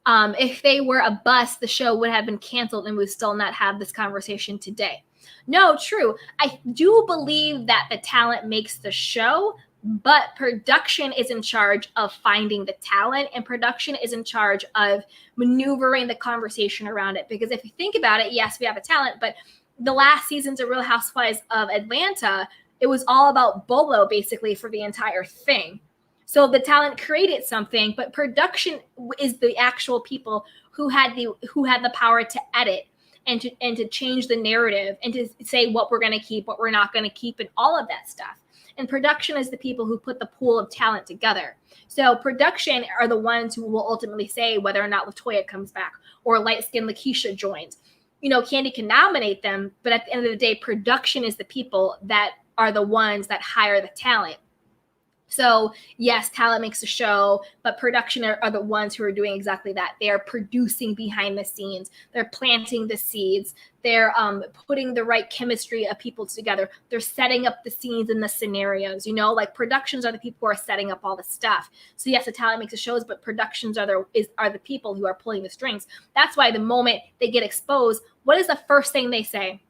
If they were a bust, the show would have been canceled and we would still not have this conversation today. No, true. I do believe that the talent makes the show, but production is in charge of finding the talent, and production is in charge of maneuvering the conversation around it. Because if you think about it, yes, we have a talent, but the last seasons of Real Housewives of Atlanta, it was all about Bolo basically for the entire thing. So the talent created something, but production is the actual people who had the power to edit and to change the narrative and to say what we're going to keep, what we're not going to keep, and all of that stuff. And production is the people who put the pool of talent together. So production are the ones who will ultimately say whether or not LaToya comes back or light-skinned Lakeisha joins. You know, Candy can nominate them, but at the end of the day, production is the people that are the ones that hire the talent. So yes, talent makes a show, but production are the ones who are doing exactly that. They are producing behind the scenes. They're planting the seeds. They're putting the right chemistry of people together. They're setting up the scenes and the scenarios. You know, like productions are the people who are setting up all the stuff. So yes, the talent makes the shows, but productions are the people who are pulling the strings. That's why the moment they get exposed, what is the first thing they say?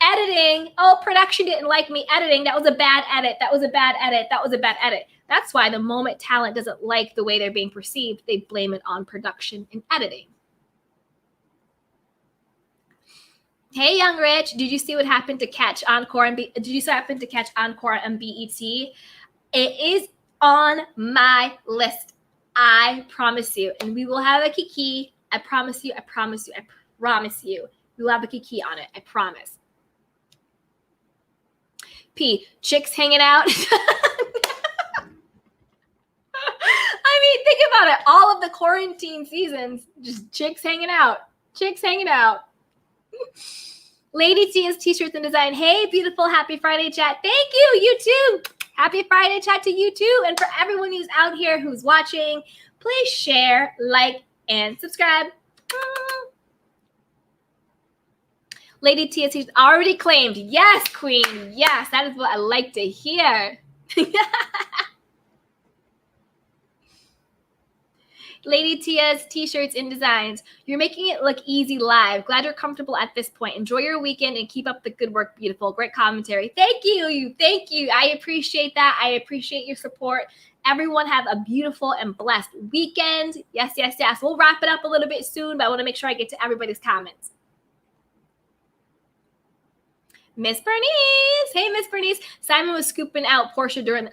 Editing. Oh, production didn't like me editing. That was a bad edit. That was a bad edit. That was a bad edit. That's why the moment talent doesn't like the way they're being perceived, they blame it on production and editing. Hey, Young Rich, did you see what happened to catch Encore and did you happen to catch Encore and BET? It is on my list. I promise you. And we will have a kiki. I promise you. I promise you. I promise you. We will have a kiki on it. I promise. P, chicks hanging out. I mean, think about it. All of the quarantine seasons, just chicks hanging out. Chicks hanging out. Lady Tia's t-shirts and design. Hey, beautiful. Happy Friday chat. Thank you. You too. Happy Friday chat to you too. And for everyone who's out here who's watching, please share, like, and subscribe. Lady TSC already claimed. Yes, queen. Yes, that is what I like to hear. Lady Tia's t-shirts and designs. You're making it look easy live. Glad you're comfortable at this point. Enjoy your weekend and keep up the good work. Beautiful. Great commentary. Thank you. Thank you. I appreciate that. I appreciate your support. Everyone have a beautiful and blessed weekend. Yes, yes, yes. We'll wrap it up a little bit soon, but I want to make sure I get to everybody's comments. Miss Bernice. Hey, Miss Bernice. Simon was scoping out Porsha during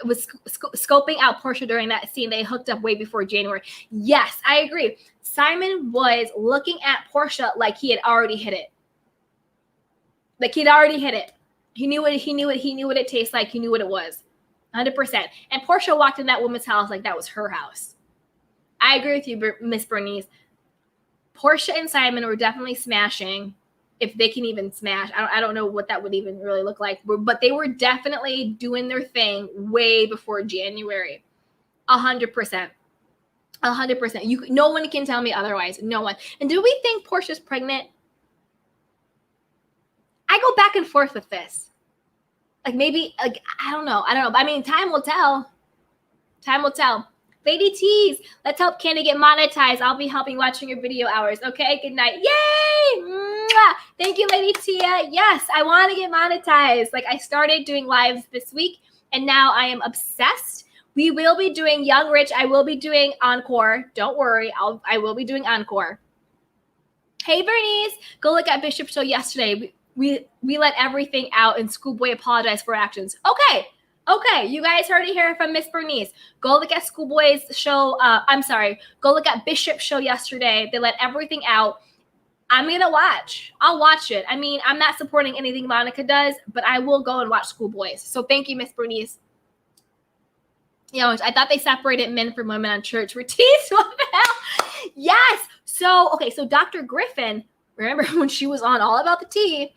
that scene. They hooked up way before January. Yes, I agree. Simon was looking at Porsha like he had already hit it. Like he'd already hit it. He knew what it tastes like. He knew what it was. 100%. And Porsha walked in that woman's house like that was her house. I agree with you, Miss Bernice. Porsha and Simon were definitely smashing, if they can even smash. I don't know what that would even really look like, but they were definitely doing their thing way before January. 100%. 100%. No one can tell me otherwise. No one. And do we think Porsha's pregnant? I go back and forth with this. Like maybe, like, I don't know. I mean, time will tell. Time will tell. Lady T's, let's help Candy get monetized. I'll be helping watching your video hours. Okay, good night. Yay! Mwah! Thank you, Lady Tia. Yes, I want to get monetized. Like I started doing lives this week, and now I am obsessed. We will be doing Young Rich. I will be doing Encore. Don't worry. I will be doing Encore. Hey, Bernice, go look at Bishop's show yesterday. We let everything out, and Schoolboy apologized for actions. Okay, you guys heard it here from Miss Bernice. Go look at Schoolboy's show. Go look at Bishop's show yesterday. They let everything out. I'm going to watch. I'll watch it. I mean, I'm not supporting anything Monica does, but I will go and watch Schoolboys. So thank you, Miss Bernice. You know, I thought they separated men from women on church retreats. What the hell? Yes. So Dr. Griffin, remember when she was on All About the Tea,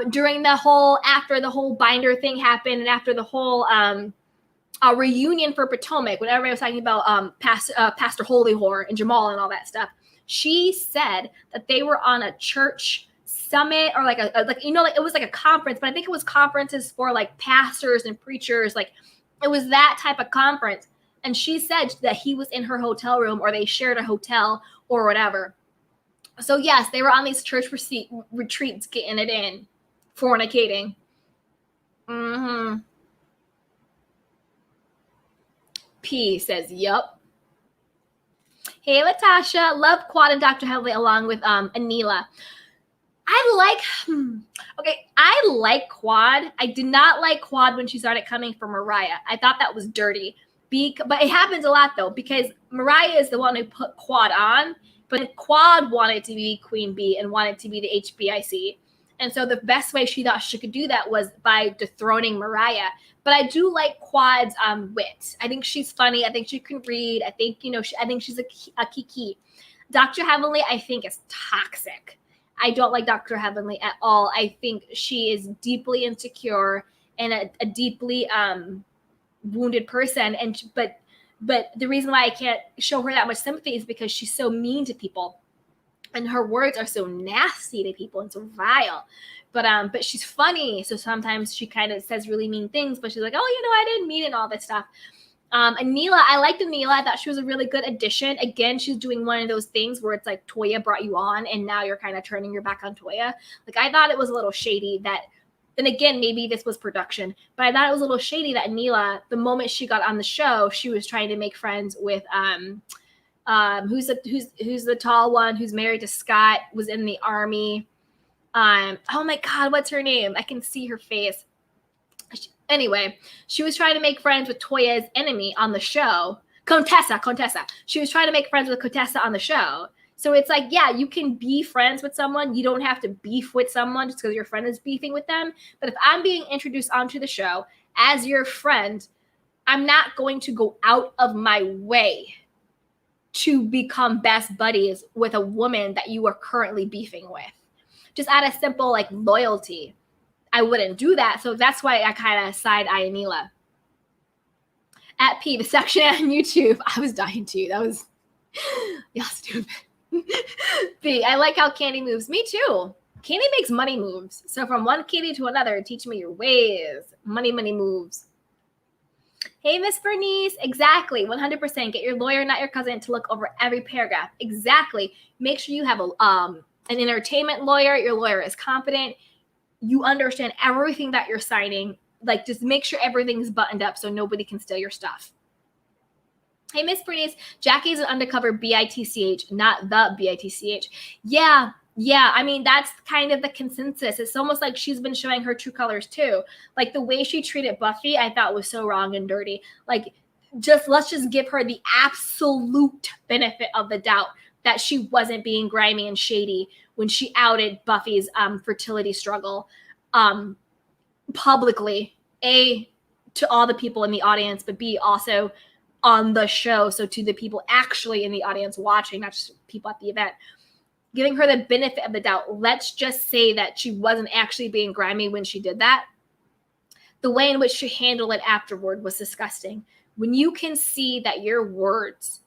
during after the whole binder thing happened, and after the whole reunion for Potomac, when everybody was talking about Pastor Holy Whore and Jamal and all that stuff, she said that they were on a church summit, or like it was like a conference, but I think it was conferences for like pastors and preachers, like it was that type of conference. And she said that he was in her hotel room, or they shared a hotel or whatever. So yes, they were on these church retreats, getting it in, fornicating. P says, yup. Hey, Latasha, love Quad and Dr. Heavily along with Anila. I like Quad. I did not like Quad when she started coming for Mariah. I thought that was dirty. But it happens a lot though, because Mariah is the one who put Quad on. But Quad wanted to be Queen Bee and wanted to be the HBIC. And so the best way she thought she could do that was by dethroning Mariah. But I do like Quad's wit. I think she's funny. I think she can read. I think, I think she's a kiki. Dr. Heavenly, I think, is toxic. I don't like Dr. Heavenly at all. I think she is deeply insecure and a deeply wounded person. But the reason why I can't show her that much sympathy is because she's so mean to people, and her words are so nasty to people and so vile. But she's funny, so sometimes she kind of says really mean things. But she's like, oh, I didn't mean it, and all that stuff. Anila, I liked Anila. I thought she was a really good addition. Again, she's doing one of those things where it's like Toya brought you on, and now you're kind of turning your back on Toya. Like I thought it was a little shady that. And again, maybe this was production, but I thought it was a little shady that Anila, the moment she got on the show, she was trying to make friends with who's the tall one who's married to Scott, was in the army. Oh my God, what's her name? I can see her face. Anyway, she was trying to make friends with Toya's enemy on the show, Contessa. She was trying to make friends with Contessa on the show. So it's like, yeah, you can be friends with someone. You don't have to beef with someone just because your friend is beefing with them. But if I'm being introduced onto the show as your friend, I'm not going to go out of my way to become best buddies with a woman that you are currently beefing with. Just out of simple like loyalty, I wouldn't do that. So that's why I kind of side-eye Anila. At P, the section on YouTube, I was dying too. That was, y'all stupid. B, I like how Candy moves. Me too. Candy makes money moves. So from one kitty to another, teach me your ways. Money moves. Hey, Miss Bernice. Exactly. 100%. Get your lawyer, not your cousin, to look over every paragraph. Exactly. Make sure you have an entertainment lawyer. Your lawyer is competent. You understand everything that you're signing. Like, just make sure everything's buttoned up so nobody can steal your stuff. Hey, Miss Bernice, Jackie's an undercover BITCH, not the BITCH. Yeah. I mean, that's kind of the consensus. It's almost like she's been showing her true colors too. Like the way she treated Buffy, I thought was so wrong and dirty. Like, let's just give her the absolute benefit of the doubt that she wasn't being grimy and shady when she outed Buffy's fertility struggle publicly, A, to all the people in the audience, but B, also on the show. So to the people actually in the audience watching, not just people at the event, giving her the benefit of the doubt. Let's just say that she wasn't actually being grimy when she did that. The way in which she handled it afterward was disgusting. When you can see that your words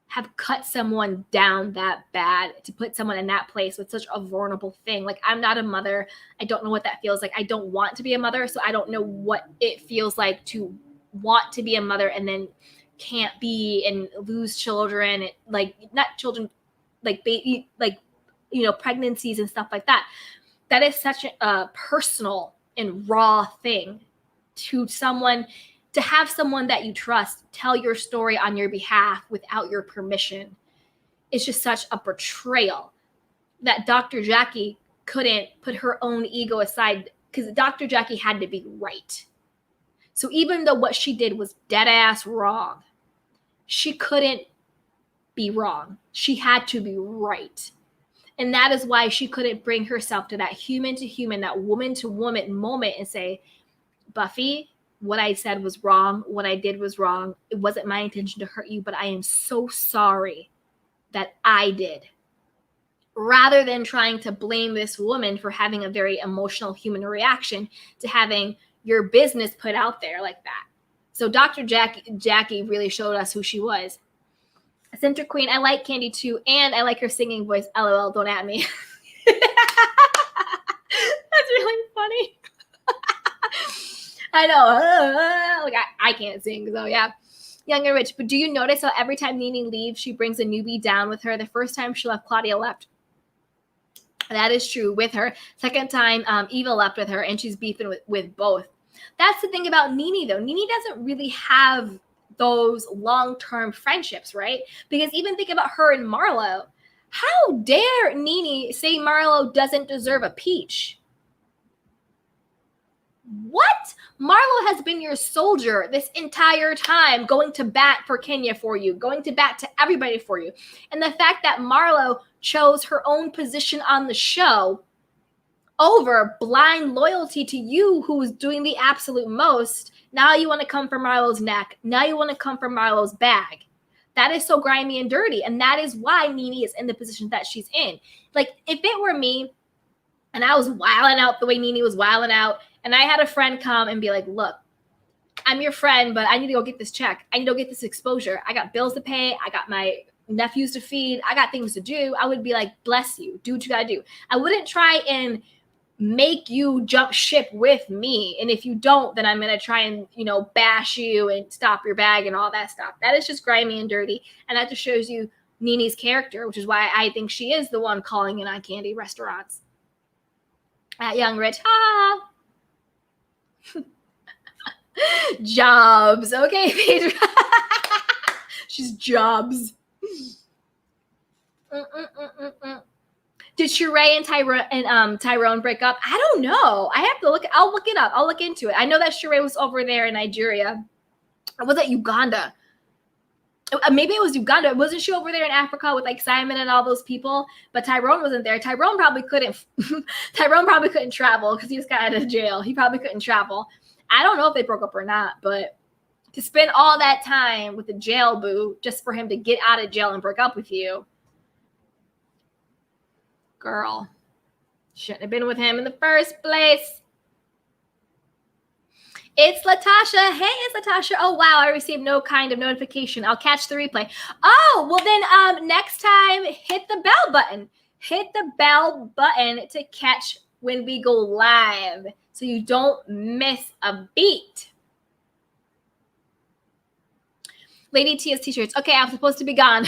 have cut someone down that bad, to put someone in that place with such a vulnerable thing. Like, I'm not a mother. I don't know what that feels like. I don't want to be a mother, so I don't know what it feels like to want to be a mother and then can't be and lose children, like not children, like baby, like, you know, pregnancies and stuff like that. That is such a personal and raw thing to someone, to have someone that you trust tell your story on your behalf without your permission. It's just such a betrayal that Dr. Jackie couldn't put her own ego aside, because Dr. Jackie had to be right. So even though what she did was dead ass wrong, she couldn't be wrong. She had to be right. And that is why she couldn't bring herself to that human to human, that woman to woman moment and say, Buffy, what I said was wrong. What I did was wrong. It wasn't my intention to hurt you, but I am so sorry that I did. Rather than trying to blame this woman for having a very emotional human reaction to having your business put out there like that. So Dr. Jackie really showed us who she was. A center queen. I like Candy too, and I like her singing voice. LOL, don't at me. That's really funny. I know. Like I can't sing, so yeah. Young and Rich. But do you notice how every time Nene leaves, she brings a newbie down with her? The first time she left, Claudia left. That is true with her. Second time, Eva left with her, and she's beefing with both. That's the thing about Nene, though. Nene doesn't really have those long-term friendships, right? Because even think about her and Marlo. How dare Nene say Marlo doesn't deserve a peach? What? Marlo has been your soldier this entire time, going to bat for Kenya for you, going to bat to everybody for you. And the fact that Marlo chose her own position on the show over blind loyalty to you, who was doing the absolute most, now you want to come for Marlo's neck. Now you want to come for Marlo's bag. That is so grimy and dirty. And that is why Nene is in the position that she's in. Like, if it were me and I was wilding out the way Nene was wilding out, and I had a friend come and be like, look, I'm your friend, but I need to go get this check. I need to go get this exposure. I got bills to pay. I got my nephews to feed. I got things to do. I would be like, bless you. Do what you got to do. I wouldn't try and make you jump ship with me. And if you don't, then I'm going to try and, you know, bash you and stop your bag and all that stuff. That is just grimy and dirty. And that just shows you Nene's character, which is why I think she is the one calling in on Candy restaurants. At Young Rich. Ha! Jobs. Okay, Pedro. She's Jobs. Did Sheree and Tyrone break up? I don't know. I have to look. I'll look it up. I'll look into it. I know that Sheree was over there in Nigeria. Or was it Uganda? Maybe it was Uganda. Wasn't she over there in Africa with like Simon and all those people? But Tyrone wasn't there. Tyrone probably couldn't. Tyrone probably couldn't travel because he just got out of jail. He probably couldn't travel. I don't know if they broke up or not, but to spend all that time with the jail boo just for him to get out of jail and break up with you, girl, shouldn't have been with him in the first place. It's Latasha. Hey, it's Latasha. Oh, wow. I received no kind of notification. I'll catch the replay. Oh, well then next time, hit the bell button. Hit the bell button to catch when we go live so you don't miss a beat. Lady Tia's t-shirts. Okay, I'm supposed to be gone.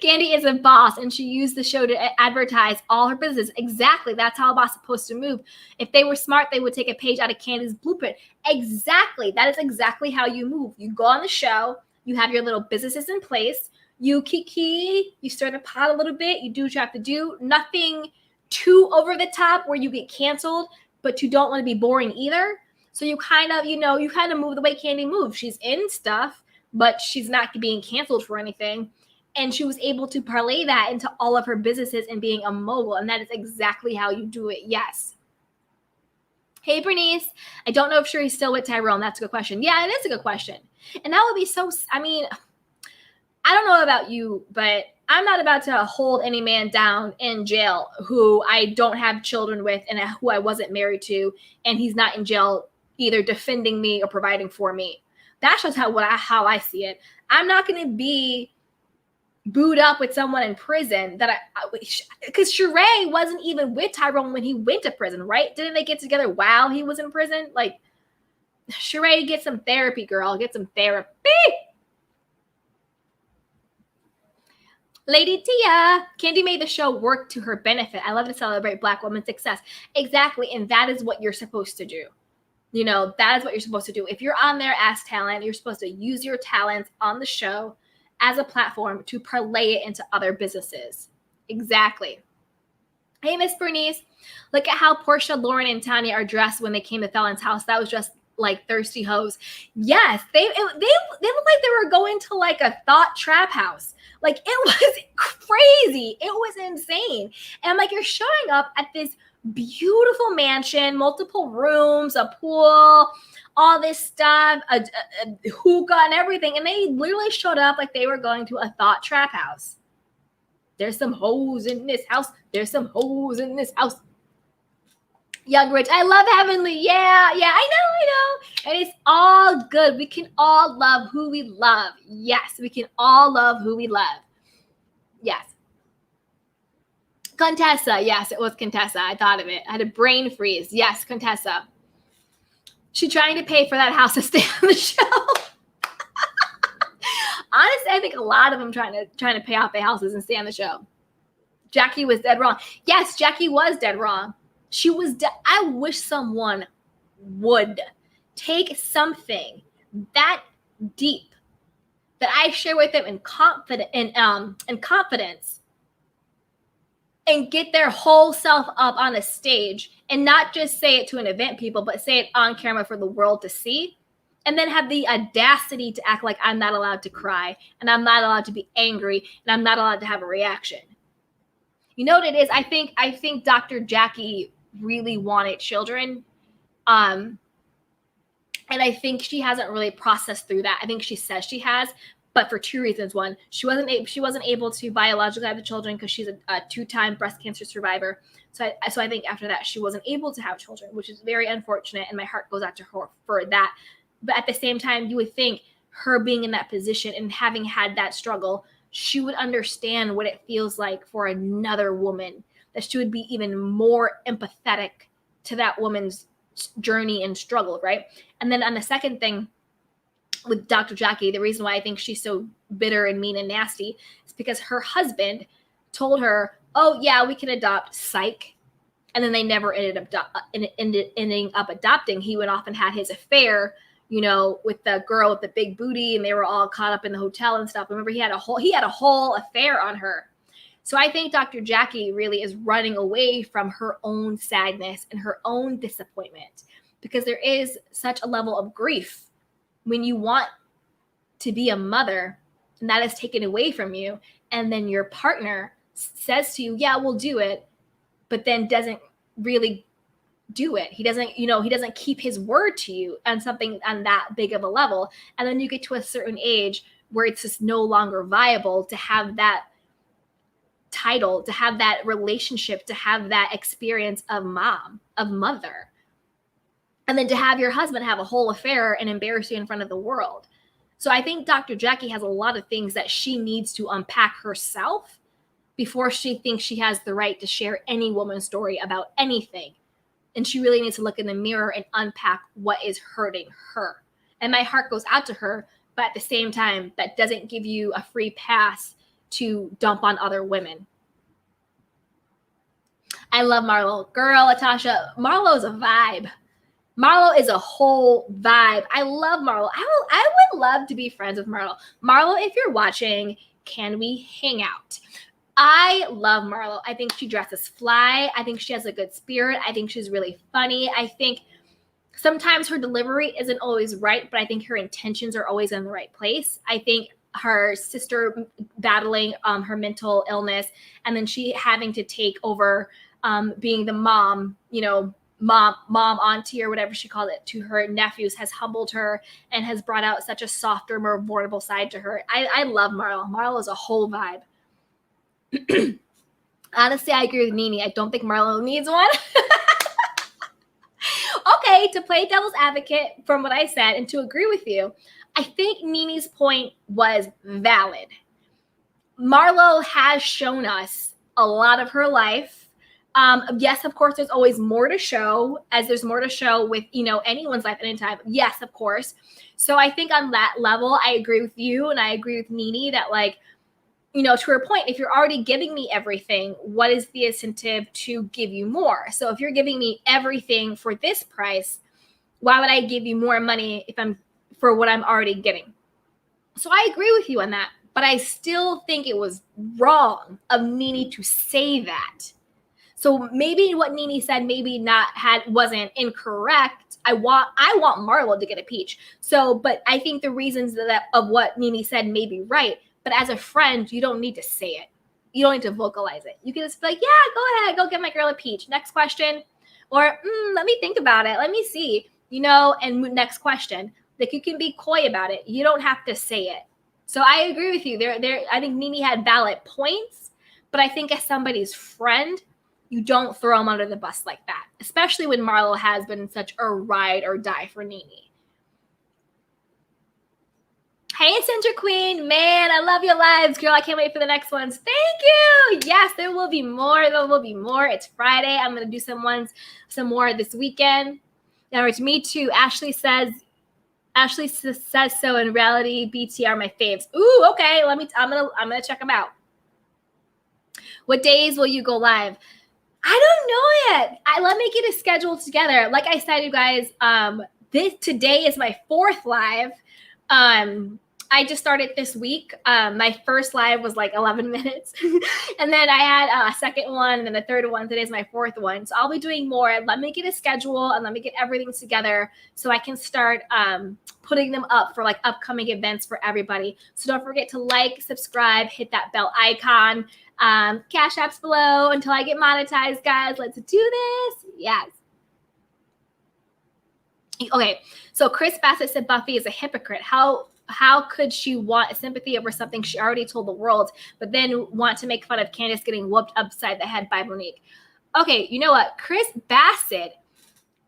Candy is a boss, and she used the show to advertise all her business. Exactly. That's how a boss is supposed to move. If they were smart, they would take a page out of Candy's blueprint. Exactly. That is exactly how you move. You go on the show. You have your little businesses in place. You kiki. You stir the pot a little bit. You do what you have to do. Nothing too over the top where you get canceled, but you don't want to be boring either. So you kind of move the way Candy moves. She's in stuff, but she's not being canceled for anything. And she was able to parlay that into all of her businesses and being a mogul. And that is exactly how you do it. Yes. Hey, Bernice. I don't know if Sheree's still with Tyrone. That's a good question. Yeah, it is a good question. And that would be so, I mean, I don't know about you, but I'm not about to hold any man down in jail who I don't have children with and who I wasn't married to, and he's not in jail either defending me or providing for me. That's just how I see it. I'm not going to be booed up with someone in prison that because Sheree wasn't even with Tyrone when he went to prison, right? Didn't they get together while he was in prison? Like, Sheree, get some therapy, girl. Get some therapy. Lady Tia, Candy made the show work to her benefit. I love to celebrate Black women's success. Exactly. And that is what you're supposed to do. You know, that is what you're supposed to do. If you're on there as talent, you're supposed to use your talents on the show as a platform to parlay it into other businesses. Exactly. Hey, Miss Bernice, look at how Porsha, Lauren, and Tanya are dressed when they came to Fallon's house. That was just like thirsty hoes. Yes, they looked like they were going to like a thought trap house. Like, it was crazy. It was insane. And I'm like, you're showing up at this beautiful mansion, multiple rooms, a pool, all this stuff, a hookah and everything. And they literally showed up like they were going to a thought trap house. There's some hoes in this house. There's some hoes in this house. Young Rich, I love Heavenly. Yeah, I know. And it's all good. We can all love who we love. Yes, we can all love who we love. Yes. Contessa. Yes, it was Contessa. I thought of it. I had a brain freeze. Yes, Contessa. She's trying to pay for that house to stay on the show. Honestly, I think a lot of them trying to pay off their houses and stay on the show. Jackie was dead wrong. Yes, Jackie was dead wrong. She was I wish someone would take something that deep that I share with them in confidence and get their whole self up on a stage and not just say it to an event people, but say it on camera for the world to see, and then have the audacity to act like I'm not allowed to cry and I'm not allowed to be angry and I'm not allowed to have a reaction. You know what it is? I think Dr. Jackie really wanted children. And I think she hasn't really processed through that. I think she says she has, but for two reasons. One, she wasn't able to biologically have the children because she's a 2-time breast cancer survivor. So I think after that, she wasn't able to have children, which is very unfortunate. And my heart goes out to her for that. But at the same time, you would think her being in that position and having had that struggle, she would understand what it feels like for another woman, that she would be even more empathetic to that woman's journey and struggle, right? And then on the second thing with Dr. Jackie, the reason why I think she's so bitter and mean and nasty is because her husband told her, oh, yeah, we can adopt, psych. And then they never ended up adopting. He went off and had his affair, with the girl with the big booty, and they were all caught up in the hotel and stuff. Remember, he had a whole affair on her. So I think Dr. Jackie really is running away from her own sadness and her own disappointment, because there is such a level of grief when you want to be a mother and that is taken away from you. And then your partner says to you, yeah, we'll do it, but then doesn't really do it. He doesn't keep his word to you on something on that big of a level. And then you get to a certain age where it's just no longer viable to have that title, to have that relationship, to have that experience of mother. And then to have your husband have a whole affair and embarrass you in front of the world. So I think Dr. Jackie has a lot of things that she needs to unpack herself before she thinks she has the right to share any woman's story about anything. And she really needs to look in the mirror and unpack what is hurting her. And my heart goes out to her, but at the same time, that doesn't give you a free pass to dump on other women. I love Marlo. Girl, Latasha, Marlo's a vibe. Marlo is a whole vibe. I love Marlo. I would love to be friends with Marlo. Marlo, if you're watching, can we hang out? I love Marlo. I think she dresses fly. I think she has a good spirit. I think she's really funny. I think sometimes her delivery isn't always right, but I think her intentions are always in the right place. I think her sister battling her mental illness, and then she having to take over being the mom, mom, auntie, or whatever she called it, to her nephews, has humbled her and has brought out such a softer, more vulnerable side to her. I love Marlo. Marlo is a whole vibe. Honestly, I agree with Nene. I don't think Marlo needs one. Okay, to play devil's advocate from what I said and to agree with you, I think Nene's point was valid. Marlo has shown us a lot of her life. Yes, of course, there's always more to show, as there's more to show with, anyone's life at any time. Yes, of course. So I think on that level, I agree with you, and I agree with Nene that, like, to her point, if you're already giving me everything, what is the incentive to give you more? So if you're giving me everything for this price, why would I give you more money for what I'm already getting? So I agree with you on that, but I still think it was wrong of Nene to say that. So maybe what Nene said wasn't incorrect. I want Marlo to get a peach. So, but I think the reasons of what Nene said may be right. But as a friend, you don't need to say it. You don't need to vocalize it. You can just be like, yeah, go ahead, go get my girl a peach. Next question. Or let me think about it. Let me see. And next question. Like, you can be coy about it. You don't have to say it. So I agree with you. I think Nene had valid points, but I think as somebody's friend, you don't throw them under the bus like that, especially when Marlo has been such a ride or die for Nene. Hey, Center Queen, man, I love your lives, girl. I can't wait for the next ones. Thank you. Yes, there will be more. There will be more. It's Friday. I'm going to do some more this weekend. Now, it's me too. Ashley says so. In reality, BT are my faves. Ooh, okay. I'm gonna check them out. What days will you go live? I don't know yet. Let me get a schedule together. Like I said, you guys, today is my 4th live. I just started this week. My first live was like 11 minutes. And then I had a second one and then a third one. Today's my 4th one. So I'll be doing more. Let me get a schedule and let me get everything together so I can start putting them up for like upcoming events for everybody. So don't forget to like, subscribe, hit that bell icon. Cash apps below until I get monetized, guys. Let's do this. Yes. Okay, so Chris Bassett said Buffy is a hypocrite. How could she want sympathy over something she already told the world, but then want to make fun of Candiace getting whooped upside the head by Monique? Okay, you know what? Chris Bassett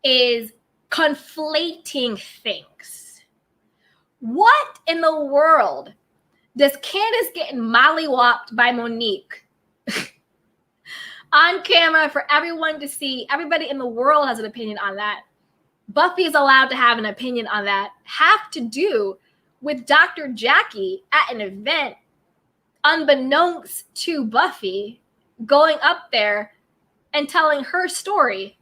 is conflating things. What in the world does Candiace getting mollywopped by Monique on camera for everyone to see? Everybody in the world has an opinion on that. Buffy is allowed to have an opinion on that. Have to do with Dr. Jackie at an event, unbeknownst to Buffy, going up there and telling her story.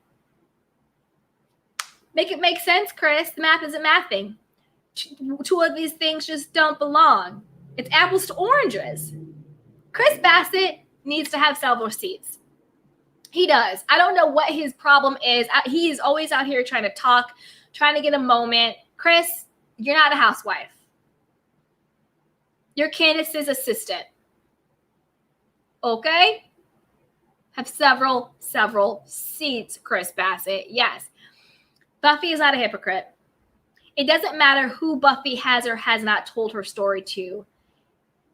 Make it make sense, Chris. The math isn't mathing. 2 of these things just don't belong. It's apples to oranges. Chris Bassett needs to have several seats. He does. I don't know what his problem is. He's always out here trying to talk, trying to get a moment. Chris, you're not a housewife. You're Candiace's assistant. Okay? Have several seats, Chris Bassett. Yes. Buffy is not a hypocrite. It doesn't matter who Buffy has or has not told her story to.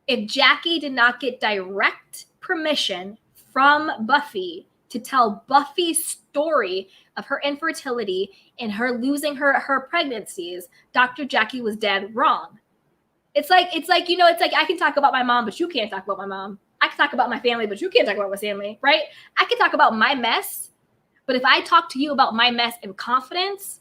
If Jackie did not get direct permission from Buffy to tell Buffy's story of her infertility and her losing her pregnancies, Dr. Jackie was dead wrong. It's like I can talk about my mom, but you can't talk about my mom. I can talk about my family, but you can't talk about my family, right? I can talk about my mess, but if I talk to you about my mess in confidence,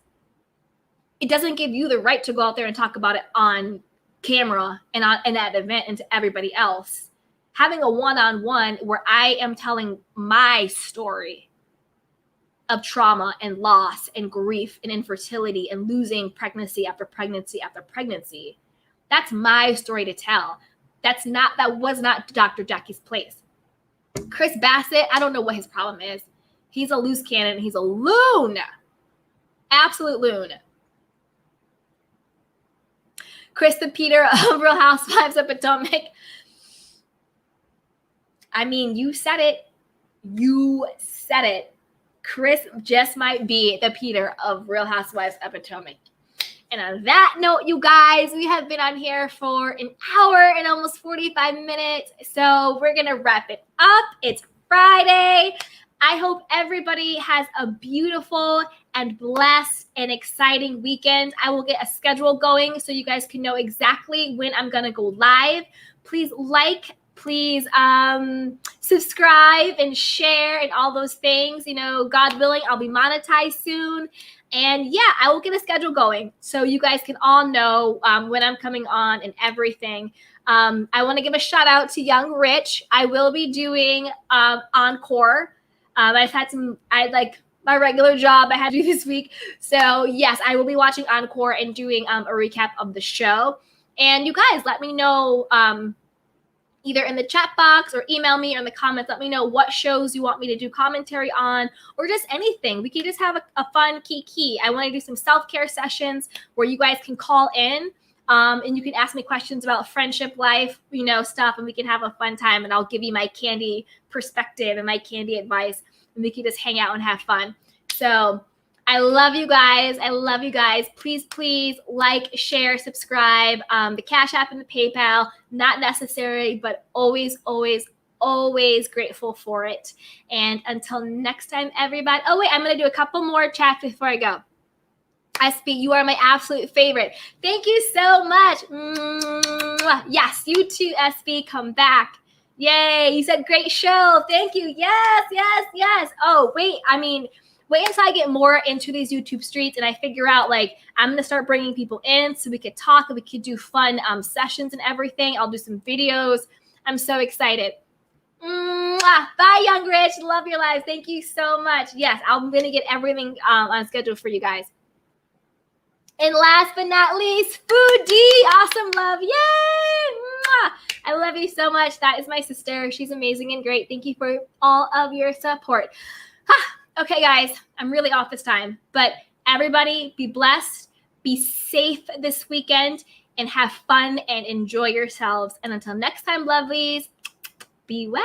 it doesn't give you the right to go out there and talk about it on camera and at event and to everybody else. Having a one-on-one where I am telling my story of trauma and loss and grief and infertility and losing pregnancy after pregnancy after pregnancy, that's my story to tell. That was not Dr. Jackie's place. Chris Bassett, I don't know what his problem is. He's a loose cannon. He's a loon. Absolute loon. Chris the Peter of Real Housewives of Potomac. I mean, you said it. You said it. Chris just might be the Peter of Real Housewives of Potomac. And on that note, you guys, we have been on here for an hour and almost 45 minutes. So we're going to wrap it up. It's Friday. I hope everybody has a beautiful and blessed and exciting weekend. I will get a schedule going so you guys can know exactly when I'm going to go live. Please please subscribe and share and all those things. You know, God willing, I'll be monetized soon. And yeah, I will get a schedule going so you guys can all know when I'm coming on and everything. I want to give a shout out to Young Rich. I will be doing Encore. My regular job I had to do this week. So yes, I will be watching Encore and doing a recap of the show. And you guys, let me know either in the chat box or email me or in the comments. Let me know what shows you want me to do commentary on or just anything. We can just have a fun kiki. I want to do some self-care sessions where you guys can call in and you can ask me questions about friendship, life, you know, stuff, and we can have a fun time, and I'll give you my candy perspective and my candy advice, and we can just hang out and have fun. So I love you guys. I love you guys. Please like, share, subscribe. The Cash App and the PayPal, not necessary, but always grateful for it. And until next time, everybody. Oh, wait, I'm going to do a couple more chats before I go. SB, you are my absolute favorite. Thank you so much. Mwah. Yes, you too, SB. Come back. Yay. You said great show. Thank you. Yes. Oh, wait until I get more into these YouTube streets and I figure out, like, I'm going to start bringing people in so we could talk and we could do fun sessions and everything. I'll do some videos. I'm so excited. Bye, Young Rich. Love your lives. Thank you so much. Yes, I'm going to get everything on schedule for you guys. And last but not least, Foodie. Awesome love. Yay. I love you so much. That is my sister. She's amazing and great. Thank you for all of your support. Okay, guys, I'm really off this time, but everybody be blessed, be safe this weekend, and have fun and enjoy yourselves. And until next time, lovelies, be well.